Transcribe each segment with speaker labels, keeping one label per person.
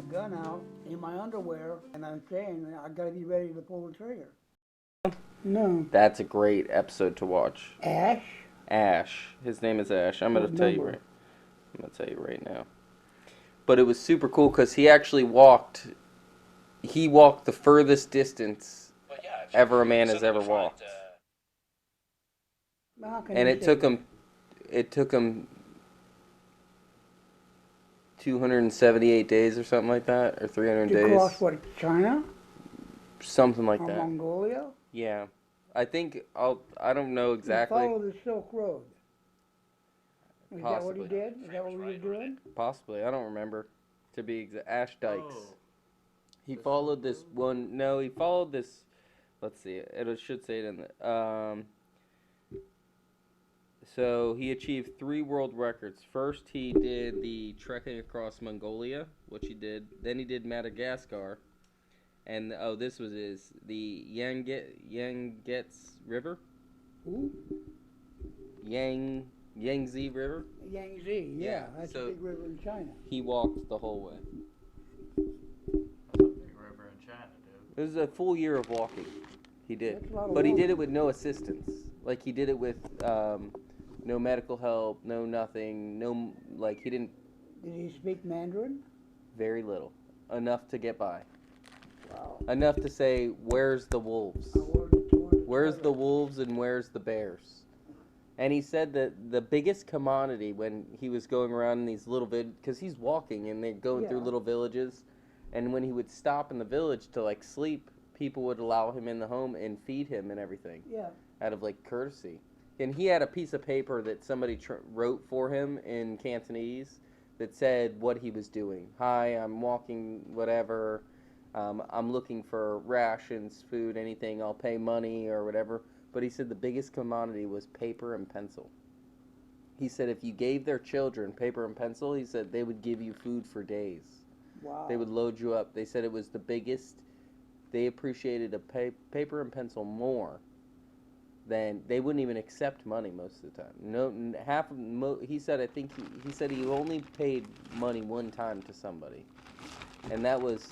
Speaker 1: a gun out in my underwear, and I'm saying I gotta be ready to pull the trigger. No.
Speaker 2: That's a great episode to watch.
Speaker 1: Ash?
Speaker 2: Ash. His name is Ash. I'm gonna
Speaker 1: What
Speaker 2: tell you
Speaker 1: number?
Speaker 2: right. I'm gonna tell you right now. But it was super cool because he actually walked. He walked the furthest distance ever a man has ever walked,
Speaker 1: How can
Speaker 2: and
Speaker 1: you
Speaker 2: it
Speaker 1: say
Speaker 2: took
Speaker 1: that?
Speaker 2: him. It took him 278 days or something like that, or 300
Speaker 1: To
Speaker 2: days,
Speaker 1: cross what, China
Speaker 2: something like
Speaker 1: or
Speaker 2: that.
Speaker 1: Mongolia?
Speaker 2: Yeah, I think I don't know
Speaker 1: You
Speaker 2: exactly.
Speaker 1: follow the Silk Road. Is that what he
Speaker 2: Possibly.
Speaker 1: did? Is that what we were doing?
Speaker 2: Possibly. I don't remember. To be exact, Ash Dykes.
Speaker 3: Oh,
Speaker 2: He
Speaker 3: this
Speaker 2: followed
Speaker 3: one?
Speaker 2: this one. No, he followed this. Let's see. It should say it in the. So he achieved 3 world records. First, he did the trekking across Mongolia, which he did. Then he did Madagascar, and this was the Yangtze River,
Speaker 1: Who?
Speaker 2: Yangtze River.
Speaker 1: Yangtze, yeah.
Speaker 2: Yeah,
Speaker 1: That's
Speaker 2: so-
Speaker 1: a big river in China.
Speaker 2: He walked the whole way.
Speaker 3: That's a big river in China, dude.
Speaker 2: It was a full year of walking. He did,
Speaker 1: That's a lot of
Speaker 2: but he did
Speaker 1: walking.
Speaker 2: it with no assistance. Like he did it with no medical help, no nothing, no like he didn't.
Speaker 1: Did he speak Mandarin?
Speaker 2: Very little, enough to get by,
Speaker 1: Wow.
Speaker 2: enough to say, "Where's the wolves? Where's the wolves and where's the bears?" And he said that the biggest commodity when he was going around in these little because he's walking and they're going through
Speaker 1: Yeah.
Speaker 2: little villages, and when he would stop in the village to like sleep, people would allow him in the home and feed him and everything
Speaker 1: Yeah.
Speaker 2: out of like courtesy. And he had a piece of paper that somebody wrote for him in Cantonese that said what he was doing. Hi, I'm walking, whatever. I'm looking for rations, food, anything. I'll pay money or whatever. But he said the biggest commodity was paper and pencil. He said if you gave their children paper and pencil, he said they would give you food for days.
Speaker 1: Wow.
Speaker 2: They would load you up. They said it was the biggest. They appreciated a paper and pencil more than they wouldn't even accept money most of the time. No, he said I think he said he only paid money one time to somebody, and that was,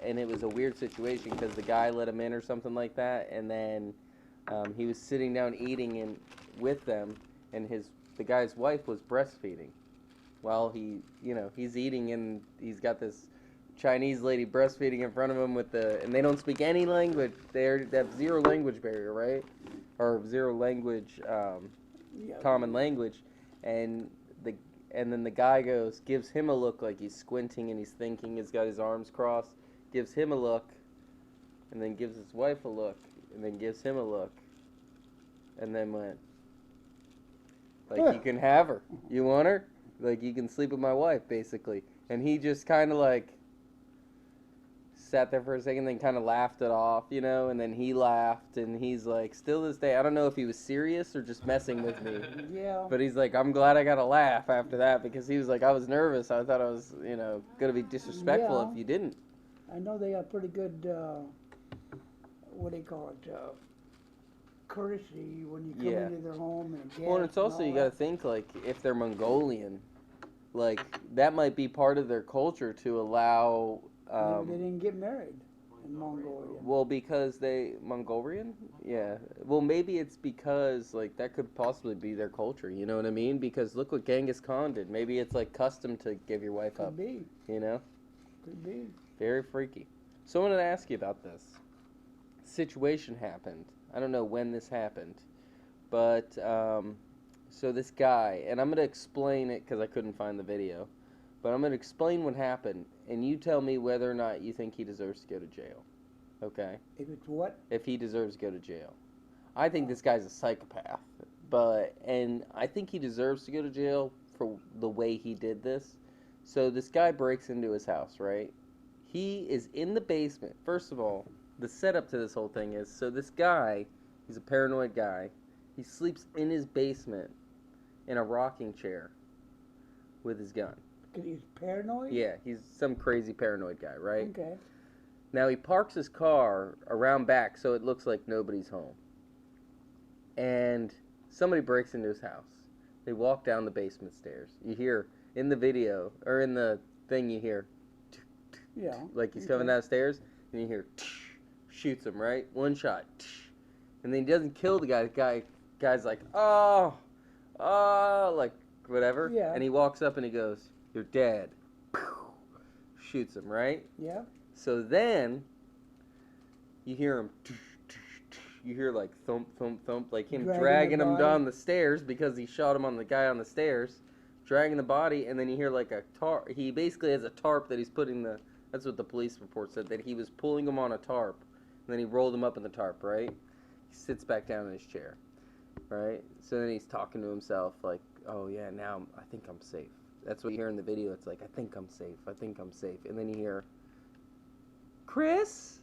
Speaker 2: and it was a weird situation because the guy let him in or something like that, and then he was sitting down eating with them, and the guy's wife was breastfeeding while he's eating, and he's got this Chinese lady breastfeeding in front of him and they don't speak any language. They have zero language barrier, right? Or zero language,
Speaker 1: Yeah.
Speaker 2: common language, and then the guy gives him a look like he's squinting and he's thinking. He's got his arms crossed, gives him a look, and then gives his wife a look, and then gives him a look, and then went like, "You can have her. You want her? Like you can sleep with my wife, basically." And he just kind of like sat there for a second, then kind of laughed it off, and then he laughed, and he's like, still this day, I don't know if he was serious or just messing with me,
Speaker 1: Yeah.
Speaker 2: but he's like, I'm glad I got a laugh after that, because he was like, I was nervous, I thought I was, gonna be disrespectful
Speaker 1: Yeah.
Speaker 2: if you didn't.
Speaker 1: I know they got pretty good, what do you call it, courtesy when you come
Speaker 2: Yeah.
Speaker 1: into their home and guest.
Speaker 2: Well, and it's also,
Speaker 1: and all
Speaker 2: you gotta
Speaker 1: that.
Speaker 2: think, like, if they're Mongolian, like, that might be part of their culture to allow,
Speaker 1: Maybe they didn't get married in Mongolia.
Speaker 2: well, because Mongolian? Yeah. Well, maybe it's because, like, that could possibly be their culture, you know what I mean? Because look what Genghis Khan did. Maybe it's, like, custom to give your wife up,
Speaker 1: Could be.
Speaker 2: you know?
Speaker 1: Could be.
Speaker 2: Very freaky. So I wanted to ask you about this. Situation happened. I don't know when this happened. But, so this guy, and I'm going to explain it because I couldn't find the video. But I'm going to explain what happened, and you tell me whether or not you think he deserves to go to jail. Okay?
Speaker 1: If it's what?
Speaker 2: If he deserves to go to jail. I think this guy's a psychopath, and I think he deserves to go to jail for the way he did this. So this guy breaks into his house, right? He is in the basement. First of all, the setup to this whole thing is, so this guy, he's a paranoid guy. He sleeps in his basement in a rocking chair with his gun.
Speaker 1: Because he's paranoid?
Speaker 2: Yeah, he's some crazy paranoid guy, right?
Speaker 1: Okay.
Speaker 2: Now he parks his car around back so it looks like nobody's home. And somebody breaks into his house. They walk down the basement stairs. You hear in the video, or in the thing, you hear, "Tuk, tuk,
Speaker 1: Yeah.
Speaker 2: like he's coming downstairs, and you hear shoots him, right? One shot, and then he doesn't kill the guy. Guy's like, oh, like whatever.
Speaker 1: Yeah.
Speaker 2: And he walks up and he goes, "You're dead." Shoots him, right?
Speaker 1: Yeah.
Speaker 2: So then you hear him. You hear like thump, thump, thump, like him dragging him down the stairs because he shot him on the guy on the stairs, dragging the body, and then you hear like a tarp. He basically has a tarp that he's putting the. That's what the police report said, that he was pulling him on a tarp, and then he rolled him up in the tarp, right? He sits back down in his chair, right? So then he's talking to himself like, oh yeah, now I think I'm safe. That's what you hear in the video. It's like, I think I'm safe. I think I'm safe. And then you hear, Chris?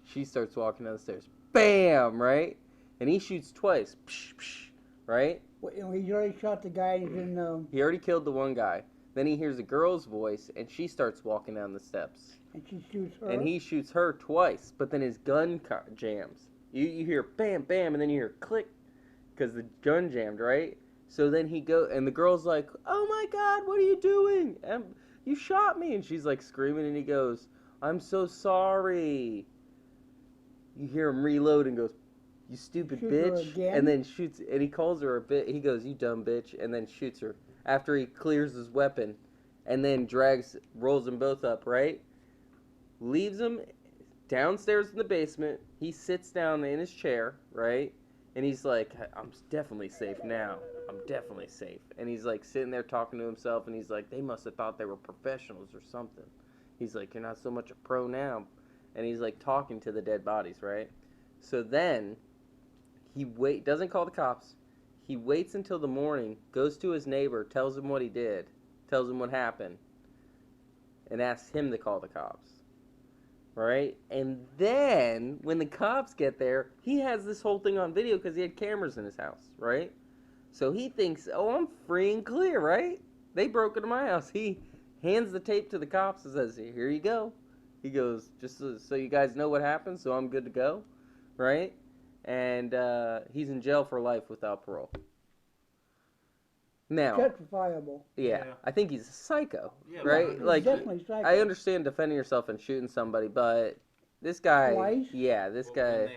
Speaker 2: She starts walking down the stairs. Bam! Right? And he shoots twice. Psh, psh, right?
Speaker 1: Well, he's already shot the guy. He's in.
Speaker 2: He already killed the one guy. Then he hears a girl's voice, and she starts walking down the steps.
Speaker 1: And she shoots her.
Speaker 2: And he shoots her twice, but then his gun jams. You hear bam, bam, and then you hear click, because the gun jammed, right? So then and the girl's like, oh my God, what are you doing? You shot me. And she's like screaming, and he goes, I'm so sorry. You hear him reload and goes, you stupid bitch. And then shoots, and he calls her a bitch. He goes, you dumb bitch, and then shoots her after he clears his weapon, and then rolls them both up, right? Leaves them downstairs in the basement. He sits down in his chair, right? And he's like, I'm definitely safe now. I'm definitely safe. And he's like sitting there talking to himself, and he's like, they must have thought they were professionals or something. He's like, you're not so much a pro now. And he's like talking to the dead bodies, right? So then he doesn't call the cops. He waits until the morning, goes to his neighbor, tells him what he did, tells him what happened, and asks him to call the cops. Right? And then, when the cops get there, he has this whole thing on video because he had cameras in his house, right? So he thinks, oh, I'm free and clear, right? They broke into my house. He hands the tape to the cops and says, here you go. He goes, just so you guys know what happened, so I'm good to go, right? And he's in jail for life without parole. Now,
Speaker 1: justifiable.
Speaker 2: Yeah, I think he's a psycho,
Speaker 3: Yeah,
Speaker 2: right? Like,
Speaker 1: definitely psycho.
Speaker 2: I understand defending yourself and shooting somebody, but this guy,
Speaker 1: Twice?
Speaker 2: yeah, this
Speaker 3: Well,
Speaker 2: guy,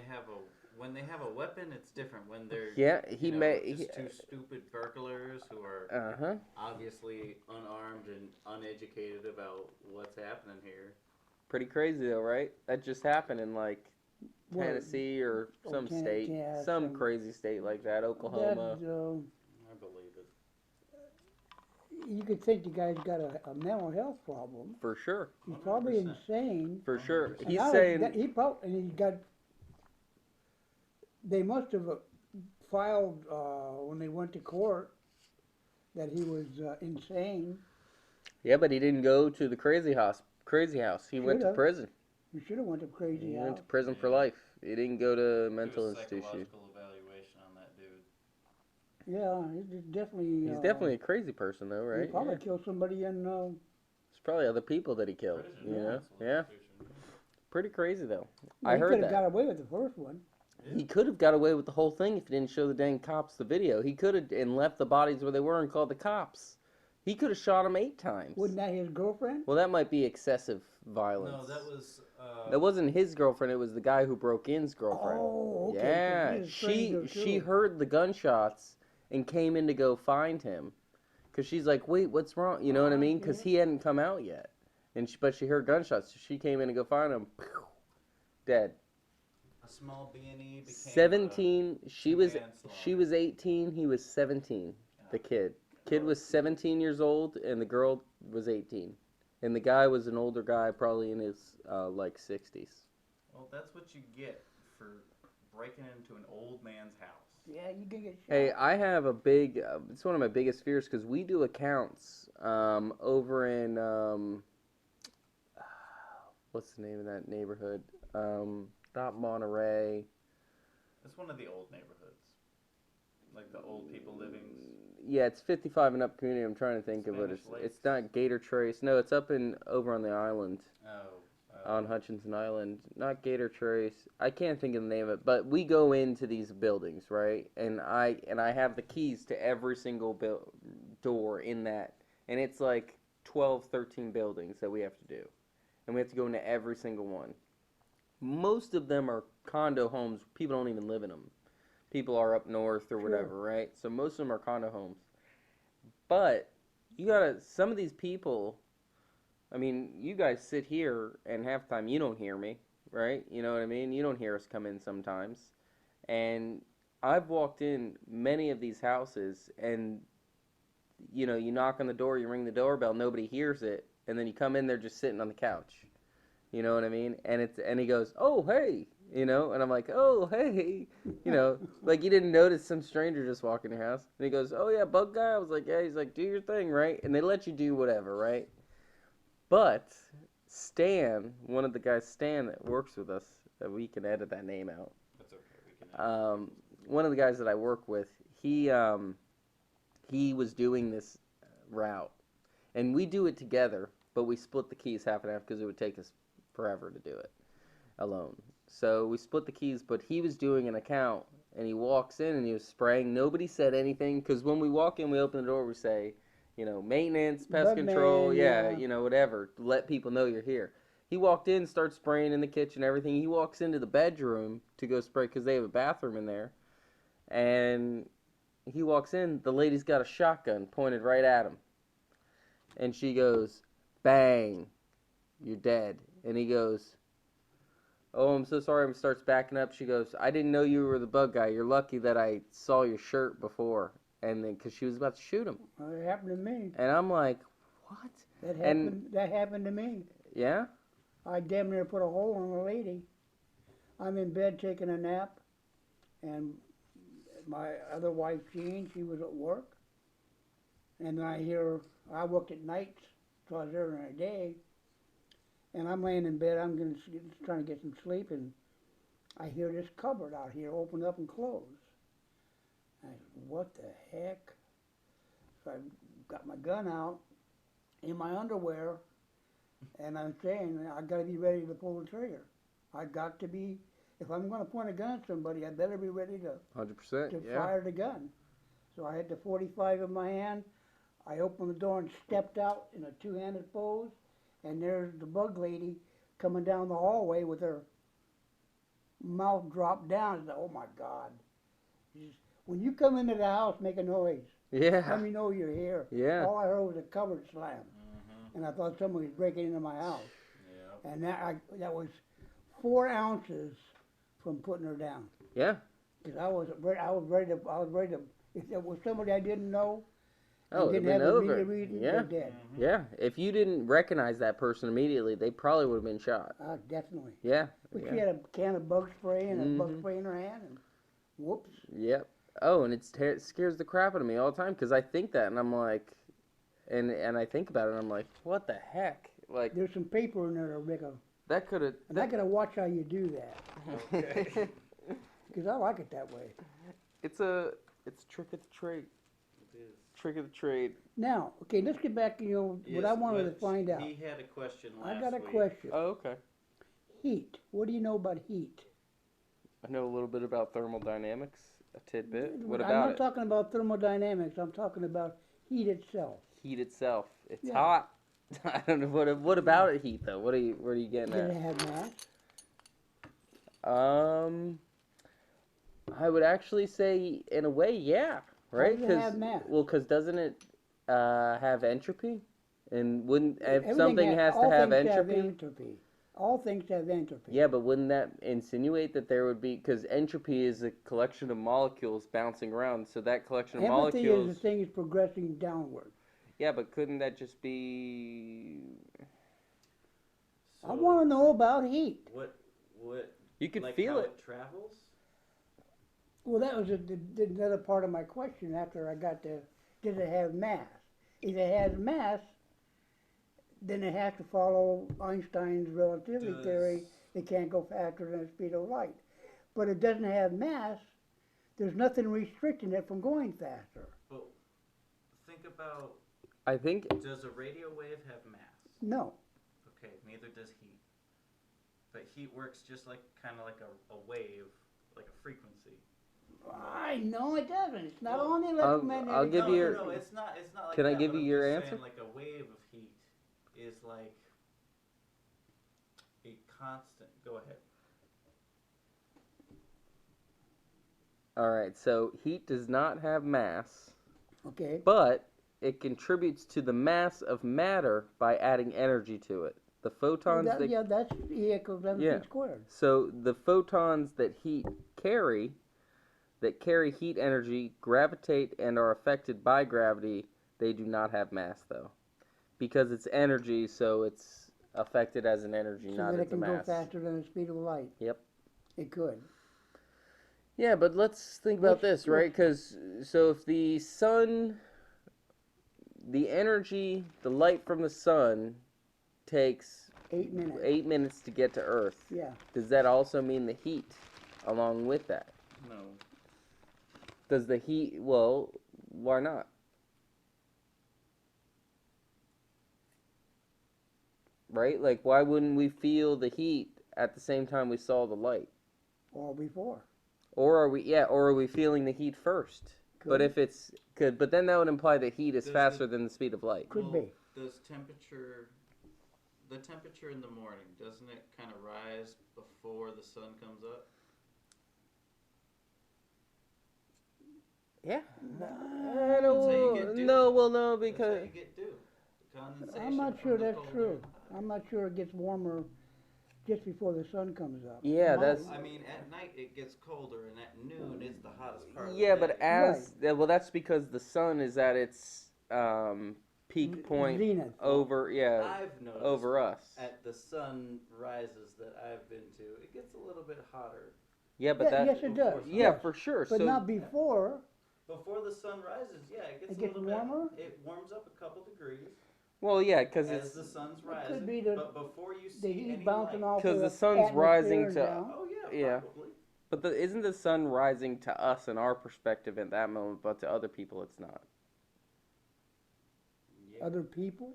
Speaker 3: when they have a weapon, it's different. When they're
Speaker 2: he
Speaker 3: just two stupid burglars who are obviously unarmed and uneducated about what's happening here.
Speaker 2: Pretty crazy though, right? That just happened in like Tennessee or some state,
Speaker 1: yeah,
Speaker 2: some crazy state like that, Oklahoma.
Speaker 3: I believe it.
Speaker 1: You could think the guy's got a mental health problem.
Speaker 2: For sure.
Speaker 1: He's probably
Speaker 3: 100%.
Speaker 1: insane.
Speaker 2: For sure.
Speaker 1: And
Speaker 2: He's
Speaker 1: now
Speaker 2: saying
Speaker 1: they must have filed when they went to court that he was insane.
Speaker 2: Yeah, but he didn't go to the crazy house. He went to prison.
Speaker 1: He should have went to crazy
Speaker 2: He
Speaker 1: house.
Speaker 2: went to prison for life. He didn't go to a mental
Speaker 3: Do a
Speaker 2: institution.
Speaker 3: psychological evaluation on that dude.
Speaker 1: Yeah, he's definitely.
Speaker 2: He's definitely a crazy person, though, right?
Speaker 1: He probably killed somebody in.
Speaker 2: There's probably other people that he killed.
Speaker 3: Prison,
Speaker 2: You know?
Speaker 3: mental
Speaker 2: Yeah.
Speaker 3: institution.
Speaker 2: Pretty crazy, though.
Speaker 1: He
Speaker 2: I heard
Speaker 1: could have
Speaker 2: that.
Speaker 1: got away with the first one.
Speaker 2: He could have got away with the whole thing if he didn't show the dang cops the video. He could have and left the bodies where they were and called the cops. He could have shot him 8 times.
Speaker 1: Wasn't that his girlfriend?
Speaker 2: Well, that might be excessive violence.
Speaker 3: No, that was.
Speaker 2: That wasn't his girlfriend. It was the guy who broke in's girlfriend.
Speaker 1: Oh, okay.
Speaker 2: Yeah,
Speaker 1: He was afraid to
Speaker 2: she
Speaker 1: too.
Speaker 2: heard the gunshots and came in to go find him, cause she's like, wait, what's wrong? You know what I mean? Cause he hadn't come out yet, but she heard gunshots. So she came in to go find him. Dead.
Speaker 3: A small B&E became
Speaker 2: 17. She was
Speaker 3: manslaughter.
Speaker 2: 18. He was 17. The kid was 17 years old, and the girl was 18. And the guy was an older guy, probably in his like 60s.
Speaker 3: Well, that's what you get for breaking into an old man's house.
Speaker 1: Yeah, you can get shot.
Speaker 2: Hey, I have a big. It's one of my biggest fears because we do accounts over in what's the name of that neighborhood? Not Monterey.
Speaker 3: It's one of the old neighborhoods, like the old people living.
Speaker 2: Yeah, it's 55 and up community. I'm trying to think of it.
Speaker 3: Spanish Lakes.
Speaker 2: It's not Gator Trace. No, it's over on the island.
Speaker 3: Oh.
Speaker 2: On Hutchinson Island. Not Gator Trace. I can't think of the name of it, but we go into these buildings, right? And I have the keys to every single door in that. And it's like 12, 13 buildings that we have to do. And we have to go into every single one. Most of them are condo homes. People don't even live in them. People are up north or whatever, right? So most of them are condo homes. But some of these people, I mean, you guys sit here and half the time you don't hear me, right? You know what I mean? You don't hear us come in sometimes. And I've walked in many of these houses and, you knock on the door, you ring the doorbell, nobody hears it. And then you come in, they're just sitting on the couch. You know what I mean? And he goes, "Oh, hey," and I'm like, "Oh, hey," like you didn't notice some stranger just walking in your house. And he goes, "Oh yeah, bug guy." I was like, "Yeah." He's like, "Do your thing, right?" And they let you do whatever, right? But Stan, one of the guys, Stan, that works with us, we can edit that name out.
Speaker 3: That's okay. We can edit.
Speaker 2: One of the guys that I work with, he was doing this route, and we do it together, but we split the keys half and half because it would take us forever to do it alone. So we split the keys, but he was doing an account, and he walks in and he was spraying. Nobody said anything because when we walk in, we open the door, we say, maintenance, pest control, whatever. Let people know you're here. He walked in, starts spraying in the kitchen, everything. He walks into the bedroom to go spray because they have a bathroom in there, and he walks in. The lady's got a shotgun pointed right at him, and she goes, "Bang, you're dead." And he goes, "Oh, I'm so sorry." And starts backing up. She goes, "I didn't know you were the bug guy. You're lucky that I saw your shirt before." And then, because she was about to shoot him.
Speaker 1: Well, it happened to me.
Speaker 2: And I'm like, what?
Speaker 1: That happened to me.
Speaker 2: Yeah?
Speaker 1: I damn near put a hole in a lady. I'm in bed taking a nap, and my other wife, Jean, she was at work. And then I worked at night, so I was there during the day. And I'm laying in bed, trying to get some sleep, and I hear this cupboard out here open up and close. I said, what the heck? So I got my gun out in my underwear, and I'm saying, I got to be ready to pull the trigger. I got to be, if I'm going to point a gun at somebody, I better be ready to
Speaker 2: 100%,
Speaker 1: fire the gun. So I had the .45 in my hand. I opened the door and stepped out in a two-handed pose. And there's the bug lady coming down the hallway with her mouth dropped down. I said, oh my God. When you come into the house, make a noise.
Speaker 2: Yeah.
Speaker 1: Let me know you're here.
Speaker 2: Yeah.
Speaker 1: All I heard was a cupboard slam. Mm-hmm. And I thought somebody was breaking into my house. Yeah. And that was 4 ounces from putting her down.
Speaker 2: Yeah.
Speaker 1: Because I was ready to, if there was somebody I didn't know,
Speaker 2: oh,
Speaker 1: didn't have
Speaker 2: over.
Speaker 1: Immediate reason,
Speaker 2: yeah.
Speaker 1: they're dead.
Speaker 2: Mm-hmm. Yeah. If you didn't recognize that person immediately, they probably would have been shot.
Speaker 1: Definitely.
Speaker 2: Yeah.
Speaker 1: But she had a can of bug spray and a bug spray in her hand, and whoops.
Speaker 2: Yep. Oh, and it scares the crap out of me all the time because I think that, and I'm like, and I think about it, and I'm like, what the heck? Like,
Speaker 1: there's some paper in there to make a.
Speaker 2: That could have.
Speaker 1: And I gotta watch how you do that.
Speaker 3: Okay.
Speaker 1: Because I like it that way.
Speaker 2: It's trick of the trade.
Speaker 3: It is.
Speaker 2: Trick of the trade.
Speaker 1: Now, okay, let's get back to what I wanted to find out.
Speaker 3: He had a question last
Speaker 1: I got a
Speaker 3: week.
Speaker 1: question.
Speaker 2: Oh, okay.
Speaker 1: Heat. What do you know about heat?
Speaker 2: I know a little bit about thermodynamics, a tidbit. What
Speaker 1: I'm
Speaker 2: about
Speaker 1: not
Speaker 2: it?
Speaker 1: talking about thermodynamics. I'm talking about heat itself.
Speaker 2: Heat itself. It's
Speaker 1: Yeah.
Speaker 2: hot. I don't know what about it. Heat though. What are you getting
Speaker 1: Does
Speaker 2: at?
Speaker 1: it have mass?
Speaker 2: I would actually say in a way, yeah. Right?
Speaker 1: How does it have mass?
Speaker 2: Well, because doesn't it have entropy? And wouldn't if
Speaker 1: Everything
Speaker 2: something has to have entropy?
Speaker 1: Entropy. All things have entropy.
Speaker 2: Yeah, but wouldn't that insinuate that there would be, because entropy is a collection of molecules bouncing around, so that collection of
Speaker 1: Everything
Speaker 2: molecules.
Speaker 1: is the thing is progressing downward.
Speaker 2: Yeah, but couldn't that just be?
Speaker 3: So
Speaker 1: I want to know about heat.
Speaker 3: What?
Speaker 2: You could
Speaker 3: like
Speaker 2: feel
Speaker 3: how
Speaker 2: it.
Speaker 3: Travels.
Speaker 1: Well, that was another part of my question after I got to, does it have mass? If it has mass, then it has to follow Einstein's relativity theory. It can't go faster than the speed of light. But it doesn't have mass. There's nothing restricting it from going faster.
Speaker 3: Well, think about,
Speaker 2: I think.
Speaker 3: does a radio wave have mass?
Speaker 1: No.
Speaker 3: Okay, neither does heat. But heat works just like kind of like a wave, like a frequency.
Speaker 1: I know it doesn't. It's not
Speaker 3: Well,
Speaker 1: on the electromagnetic.
Speaker 2: I'll give you your.
Speaker 3: No, it's not like
Speaker 2: Can I
Speaker 3: that,
Speaker 2: give
Speaker 3: but
Speaker 2: you
Speaker 3: I'm
Speaker 2: your
Speaker 3: just
Speaker 2: answer?
Speaker 3: saying, like a wave of heat is like a constant. Go ahead.
Speaker 2: All right, so heat does not have mass,
Speaker 1: Okay.
Speaker 2: but it contributes to the mass of matter by adding energy to it. The photons
Speaker 1: Yeah, that's E equals mc
Speaker 2: Yeah.
Speaker 1: squared.
Speaker 2: So the photons that carry heat energy, gravitate and are affected by gravity. They do not have mass though, because it's energy, so it's affected as an energy,
Speaker 1: So
Speaker 2: not
Speaker 1: that
Speaker 2: as
Speaker 1: it can
Speaker 2: a
Speaker 1: go
Speaker 2: mass.
Speaker 1: faster than the speed of light.
Speaker 2: Yep.
Speaker 1: It could.
Speaker 2: Yeah, but let's think about this, right? Because so if the sun, the energy, the light from the sun takes
Speaker 1: 8 minutes.
Speaker 2: 8 minutes to get to Earth.
Speaker 1: Yeah.
Speaker 2: Does that also mean the heat along with that?
Speaker 3: No.
Speaker 2: Does the heat, well, why not? Right? Like, why wouldn't we feel the heat at the same time we saw the light?
Speaker 1: Or before.
Speaker 2: Or are we feeling the heat first?
Speaker 1: Could.
Speaker 2: But if it's good, but then that would imply that heat is
Speaker 3: Does
Speaker 2: faster than the speed of light.
Speaker 1: Could be.
Speaker 3: Does the temperature in the morning, doesn't it kind of rise before the sun comes up?
Speaker 2: Yeah.
Speaker 3: That's how you get dew.
Speaker 2: No,
Speaker 3: That's
Speaker 2: because
Speaker 3: how you get dew. Condensation
Speaker 1: I'm not
Speaker 3: from
Speaker 1: sure
Speaker 3: the
Speaker 1: that's
Speaker 3: cold
Speaker 1: true.
Speaker 3: air.
Speaker 1: I'm not sure it gets warmer just before the sun comes up.
Speaker 2: Yeah,
Speaker 1: Might.
Speaker 2: that's-
Speaker 3: I mean, at night it gets colder, and at noon it's the hottest part of the
Speaker 2: yeah,
Speaker 3: day.
Speaker 2: but well, that's because the sun is at its peak point
Speaker 1: Zenith.
Speaker 2: over
Speaker 3: I've noticed
Speaker 2: over us.
Speaker 3: at the sun rises that I've been to, it gets a little bit hotter.
Speaker 2: Yeah, but that
Speaker 1: yes, it does.
Speaker 2: yeah,
Speaker 1: Yes.
Speaker 2: for sure.
Speaker 1: But
Speaker 2: so
Speaker 1: not before.
Speaker 3: Before the sun rises, yeah,
Speaker 1: It gets
Speaker 3: a little
Speaker 1: warmer?
Speaker 3: bit. It warms up a couple degrees
Speaker 2: well, yeah, because
Speaker 3: as
Speaker 2: it's
Speaker 3: the sun's
Speaker 1: It
Speaker 3: rising.
Speaker 1: could be
Speaker 3: but before you
Speaker 1: the
Speaker 3: see
Speaker 1: heat
Speaker 3: any
Speaker 1: bouncing
Speaker 3: light,
Speaker 1: off
Speaker 2: because the
Speaker 1: the
Speaker 2: sun's
Speaker 1: atmosphere
Speaker 2: rising
Speaker 1: and
Speaker 2: to
Speaker 1: down.
Speaker 3: oh yeah,
Speaker 2: Yeah.
Speaker 3: probably.
Speaker 2: but isn't the sun rising to us in our perspective at that moment, but to other people it's not.
Speaker 3: Yeah.
Speaker 1: Other people.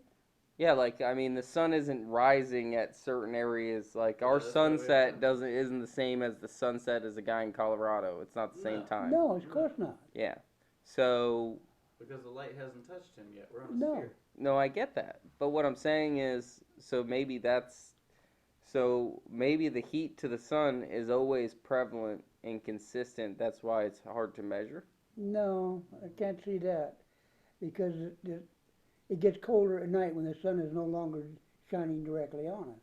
Speaker 2: Yeah, like I mean, the sun isn't rising at certain areas. Like
Speaker 3: Yeah,
Speaker 2: our
Speaker 3: that's what we
Speaker 2: sunset
Speaker 3: have.
Speaker 2: isn't the same as the sunset as a guy in Colorado. It's not the same
Speaker 3: No.
Speaker 2: time.
Speaker 1: No, of course not.
Speaker 2: Yeah. So
Speaker 3: Because the light hasn't touched him yet. We're on a
Speaker 1: No.
Speaker 3: sphere.
Speaker 2: no, I get that. But what I'm saying is, so maybe the heat to the sun is always prevalent and consistent. That's why it's hard to measure.
Speaker 1: No, I can't see that. Because it gets colder at night when the sun is no longer shining directly on us.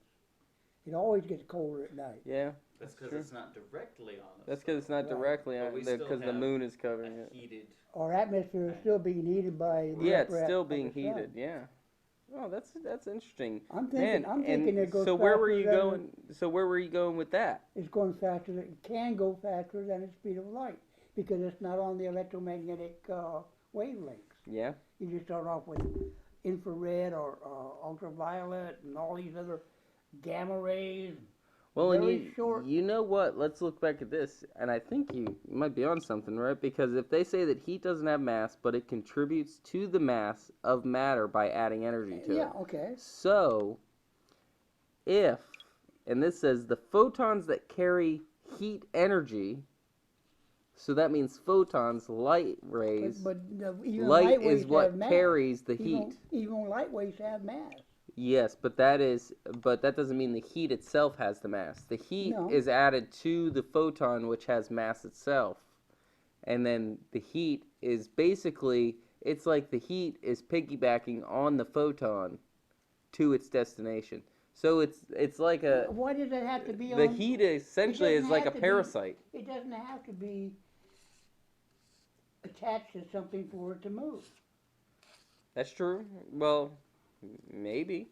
Speaker 1: It always gets colder at night.
Speaker 2: Yeah.
Speaker 3: That's because
Speaker 2: true.
Speaker 3: it's not directly on us.
Speaker 2: That's because it's not
Speaker 1: Right.
Speaker 2: directly
Speaker 3: But
Speaker 2: on
Speaker 3: we still
Speaker 2: because the
Speaker 3: have
Speaker 2: moon is covering
Speaker 3: a
Speaker 2: it.
Speaker 3: heated.
Speaker 1: Our atmosphere is still being heated by the
Speaker 2: Yeah, it's
Speaker 1: upper
Speaker 2: still
Speaker 1: of
Speaker 2: being
Speaker 1: the sun.
Speaker 2: heated. Yeah. Oh, that's interesting.
Speaker 1: I'm thinking.
Speaker 2: Man,
Speaker 1: I'm thinking
Speaker 2: and
Speaker 1: it goes
Speaker 2: so where were
Speaker 1: faster
Speaker 2: you
Speaker 1: than
Speaker 2: going? So where were you going with that?
Speaker 1: It's going faster. It can go faster than the speed of light because it's not on the electromagnetic wavelengths.
Speaker 2: Yeah.
Speaker 1: You just start off with infrared or ultraviolet and all these other gamma rays.
Speaker 2: Well, and
Speaker 1: Very short.
Speaker 2: you know what? Let's look back at this, and I think you might be on something, right? Because if they say that heat doesn't have mass, but it contributes to the mass of matter by adding energy to it.
Speaker 1: Yeah. Okay.
Speaker 2: So, and this says the photons that carry heat energy, so that means photons, light rays,
Speaker 1: But even
Speaker 2: light
Speaker 1: waves
Speaker 2: is what
Speaker 1: have mass.
Speaker 2: carries the
Speaker 1: Even,
Speaker 2: heat.
Speaker 1: even light waves have mass.
Speaker 2: Yes, but that doesn't mean the heat itself has the mass. The heat
Speaker 1: No.
Speaker 2: is added to the photon, which has mass itself. And then the heat is basically, it's like the heat is piggybacking on the photon to its destination. So it's like a,
Speaker 1: Why does it have to be
Speaker 2: the
Speaker 1: on?
Speaker 2: heat essentially is
Speaker 1: doesn't
Speaker 2: like a
Speaker 1: have to be-
Speaker 2: parasite.
Speaker 1: It doesn't have to be attached to something for it to move.
Speaker 2: That's true. Well, maybe.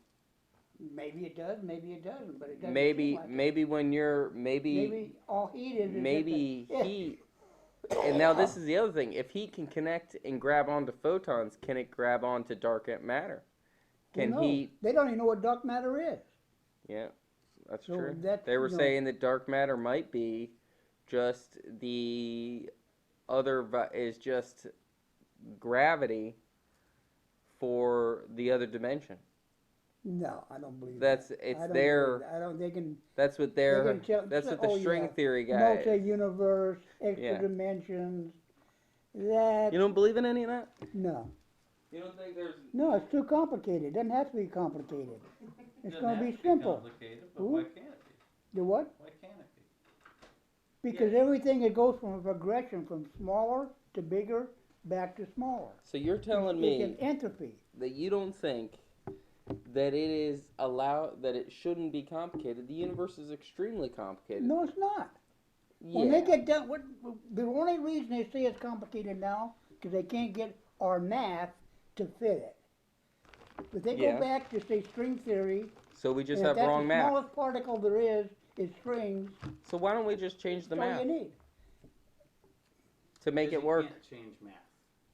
Speaker 1: Maybe it does, maybe it doesn't, but it doesn't seem like it.
Speaker 2: Maybe when you're,
Speaker 1: Maybe all heat is
Speaker 2: maybe
Speaker 1: just
Speaker 2: heat. And now this is the other thing. If heat can connect and grab onto photons, can it grab onto dark matter? Can
Speaker 1: no,
Speaker 2: heat?
Speaker 1: They don't even know what dark matter is.
Speaker 2: Yeah, that's
Speaker 1: So
Speaker 2: true.
Speaker 1: that,
Speaker 2: They were
Speaker 1: you know-
Speaker 2: saying that dark matter might be just the is just gravity for the other dimension.
Speaker 1: No, I don't believe
Speaker 2: That's
Speaker 1: that.
Speaker 2: it's
Speaker 1: I don't
Speaker 2: their.
Speaker 1: believe that. I don't. They can.
Speaker 2: That's what
Speaker 1: They
Speaker 2: their.
Speaker 1: can tell,
Speaker 2: That's what the string
Speaker 1: yeah.
Speaker 2: theory guy.
Speaker 1: Multi-universe, extra
Speaker 2: Yeah.
Speaker 1: dimensions. That
Speaker 2: You don't believe in any of that?
Speaker 1: no.
Speaker 2: You don't think there's...
Speaker 1: No, it's too complicated. It doesn't have to be complicated. It's going to be simple.
Speaker 3: Complicated, but
Speaker 1: Ooh.
Speaker 3: why can't it be?
Speaker 1: The what?
Speaker 3: Why can't it be?
Speaker 1: Because everything, it goes from a progression from smaller to bigger back to smaller.
Speaker 2: So you're telling
Speaker 1: It's
Speaker 2: me
Speaker 1: an entropy.
Speaker 2: that you don't think that it is that it shouldn't be complicated. The universe is extremely complicated.
Speaker 1: No, it's not.
Speaker 2: Yeah.
Speaker 1: When they get done, the only reason they say it's complicated now, because they can't get our math to fit it. But they go back to, say, string theory.
Speaker 2: So we just
Speaker 1: and
Speaker 2: have
Speaker 1: if
Speaker 2: wrong
Speaker 1: that's the
Speaker 2: math.
Speaker 1: smallest particle there is strings.
Speaker 2: So why don't we just change the
Speaker 1: That's
Speaker 2: math
Speaker 1: all you need.
Speaker 2: to make it
Speaker 3: Because
Speaker 2: work?
Speaker 3: You can't change math.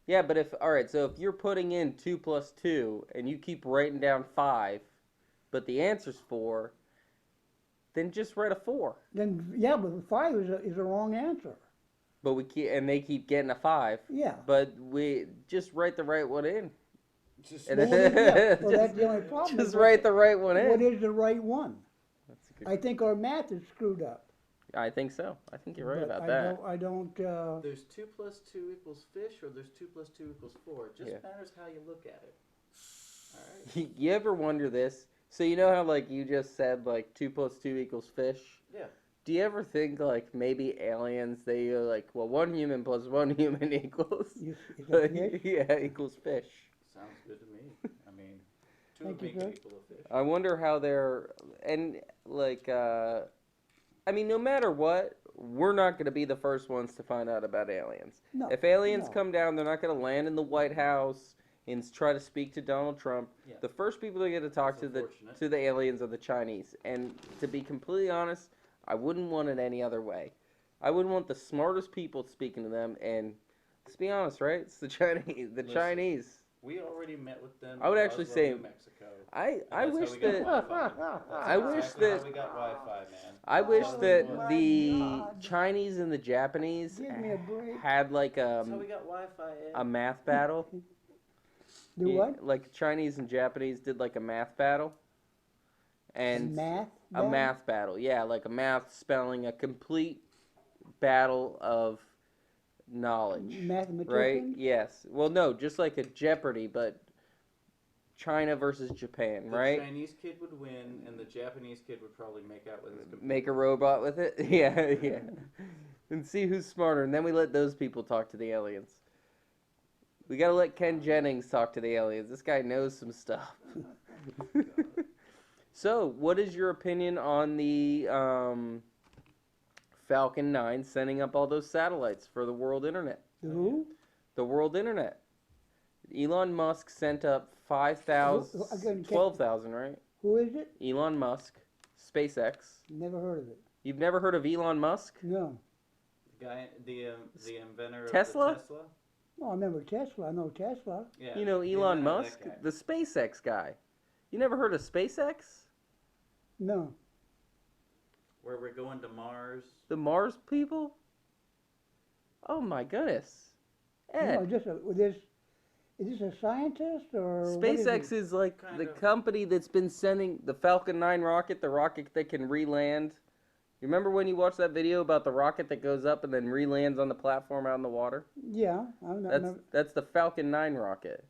Speaker 2: Yeah, but so if you're putting in 2 plus 2 and you keep writing down 5, but the answer's 4, then just write a 4.
Speaker 1: Then, yeah, but 5 is a wrong answer.
Speaker 2: But they keep getting a 5.
Speaker 1: Yeah.
Speaker 2: But we just write the right one in.
Speaker 3: Just
Speaker 1: Well, that's the only problem.
Speaker 2: Just write the right one in.
Speaker 1: What is the right one?
Speaker 2: That's a good.
Speaker 1: I think our math is screwed up.
Speaker 2: I think so. I think you're right
Speaker 1: But
Speaker 2: about that.
Speaker 1: I don't.
Speaker 3: There's 2 plus 2 equals fish, or there's 2 plus 2 equals 4. It just
Speaker 2: Yeah.
Speaker 3: matters how you look at it. All right.
Speaker 2: You ever wonder this? So you know how like you just said like 2 plus 2 equals fish?
Speaker 3: Yeah.
Speaker 2: Do you ever think like maybe aliens they go like, well, 1 human plus 1 human equals
Speaker 1: Is it fish?
Speaker 2: yeah, equals fish.
Speaker 3: Sounds good to me. I mean, 2
Speaker 1: Thank you,
Speaker 3: makes
Speaker 1: sir.
Speaker 3: equal a fish.
Speaker 2: I wonder how they're and like I mean no matter what, we're not going to be the first ones to find out about aliens.
Speaker 1: No.
Speaker 2: If aliens
Speaker 1: no.
Speaker 2: come down, they're not going to land in the White House and try to speak to Donald Trump.
Speaker 3: Yeah.
Speaker 2: The first people to get to talk
Speaker 3: That's unfortunate.
Speaker 2: to the aliens are the Chinese. And to be completely honest, I wouldn't want it any other way. I would want the smartest people speaking to them. And let's be honest, right? It's the Chinese. The
Speaker 3: Listen.
Speaker 2: Chinese.
Speaker 3: We already met with them.
Speaker 2: I would
Speaker 3: in
Speaker 2: actually
Speaker 3: Roswell,
Speaker 2: say-
Speaker 3: New Mexico.
Speaker 2: I
Speaker 3: That's
Speaker 2: wish
Speaker 3: how we got
Speaker 2: that
Speaker 3: Wi-Fi.
Speaker 2: I wish
Speaker 3: exactly
Speaker 2: that-
Speaker 3: how we got Wi-Fi, man.
Speaker 2: I wish
Speaker 3: Oh
Speaker 2: that
Speaker 1: my
Speaker 2: the
Speaker 1: God.
Speaker 2: Chinese and the Japanese
Speaker 1: Give me a break.
Speaker 2: had like
Speaker 3: That's how we got Wi-Fi. Ed.
Speaker 2: a math battle.
Speaker 1: Do
Speaker 2: Yeah,
Speaker 1: what?
Speaker 2: Like Chinese and Japanese did like a math battle. And
Speaker 1: Math?
Speaker 2: a
Speaker 1: battle?
Speaker 2: math battle. Yeah, like a math spelling, a complete battle of knowledge. Right?
Speaker 1: Mathematicians?
Speaker 2: Yes. Well, no, just like a Jeopardy, but China versus Japan,
Speaker 3: The
Speaker 2: right?
Speaker 3: Chinese kid would win, and the Japanese kid would probably make out with his computer.
Speaker 2: Make a robot with it? Yeah, yeah. And see who's smarter, and then we let those people talk to the aliens. We gotta let Ken Jennings talk to the aliens. This guy knows some stuff. So, what is your opinion on the Falcon 9 sending up all those satellites for the world internet?
Speaker 1: Who?
Speaker 2: The world internet. Elon Musk sent up 5,000,
Speaker 1: Who- again,
Speaker 2: 12,000, right?
Speaker 1: Who is it?
Speaker 2: Elon Musk, SpaceX.
Speaker 1: Never heard of it.
Speaker 2: You've never heard of Elon Musk?
Speaker 1: No.
Speaker 3: The guy, the inventor
Speaker 2: Tesla?
Speaker 3: of the Tesla.
Speaker 1: Well, I remember Tesla. I know Tesla.
Speaker 3: Yeah.
Speaker 2: You know
Speaker 3: the
Speaker 2: Elon
Speaker 3: inventor of
Speaker 2: Musk,
Speaker 3: that guy.
Speaker 2: the SpaceX guy. You never heard of SpaceX?
Speaker 1: No.
Speaker 3: Where we're going to Mars.
Speaker 2: The Mars people? Oh my goodness. Ed,
Speaker 1: No, is this a scientist or what is
Speaker 2: SpaceX
Speaker 1: it?
Speaker 2: is like
Speaker 3: Kind
Speaker 2: the
Speaker 3: of.
Speaker 2: company that's been sending the Falcon 9 rocket, the rocket that can re-land. You remember when you watched that video about the rocket that goes up and then re-lands on the platform out in the water?
Speaker 1: Yeah, I know.
Speaker 2: That's the Falcon 9 rocket,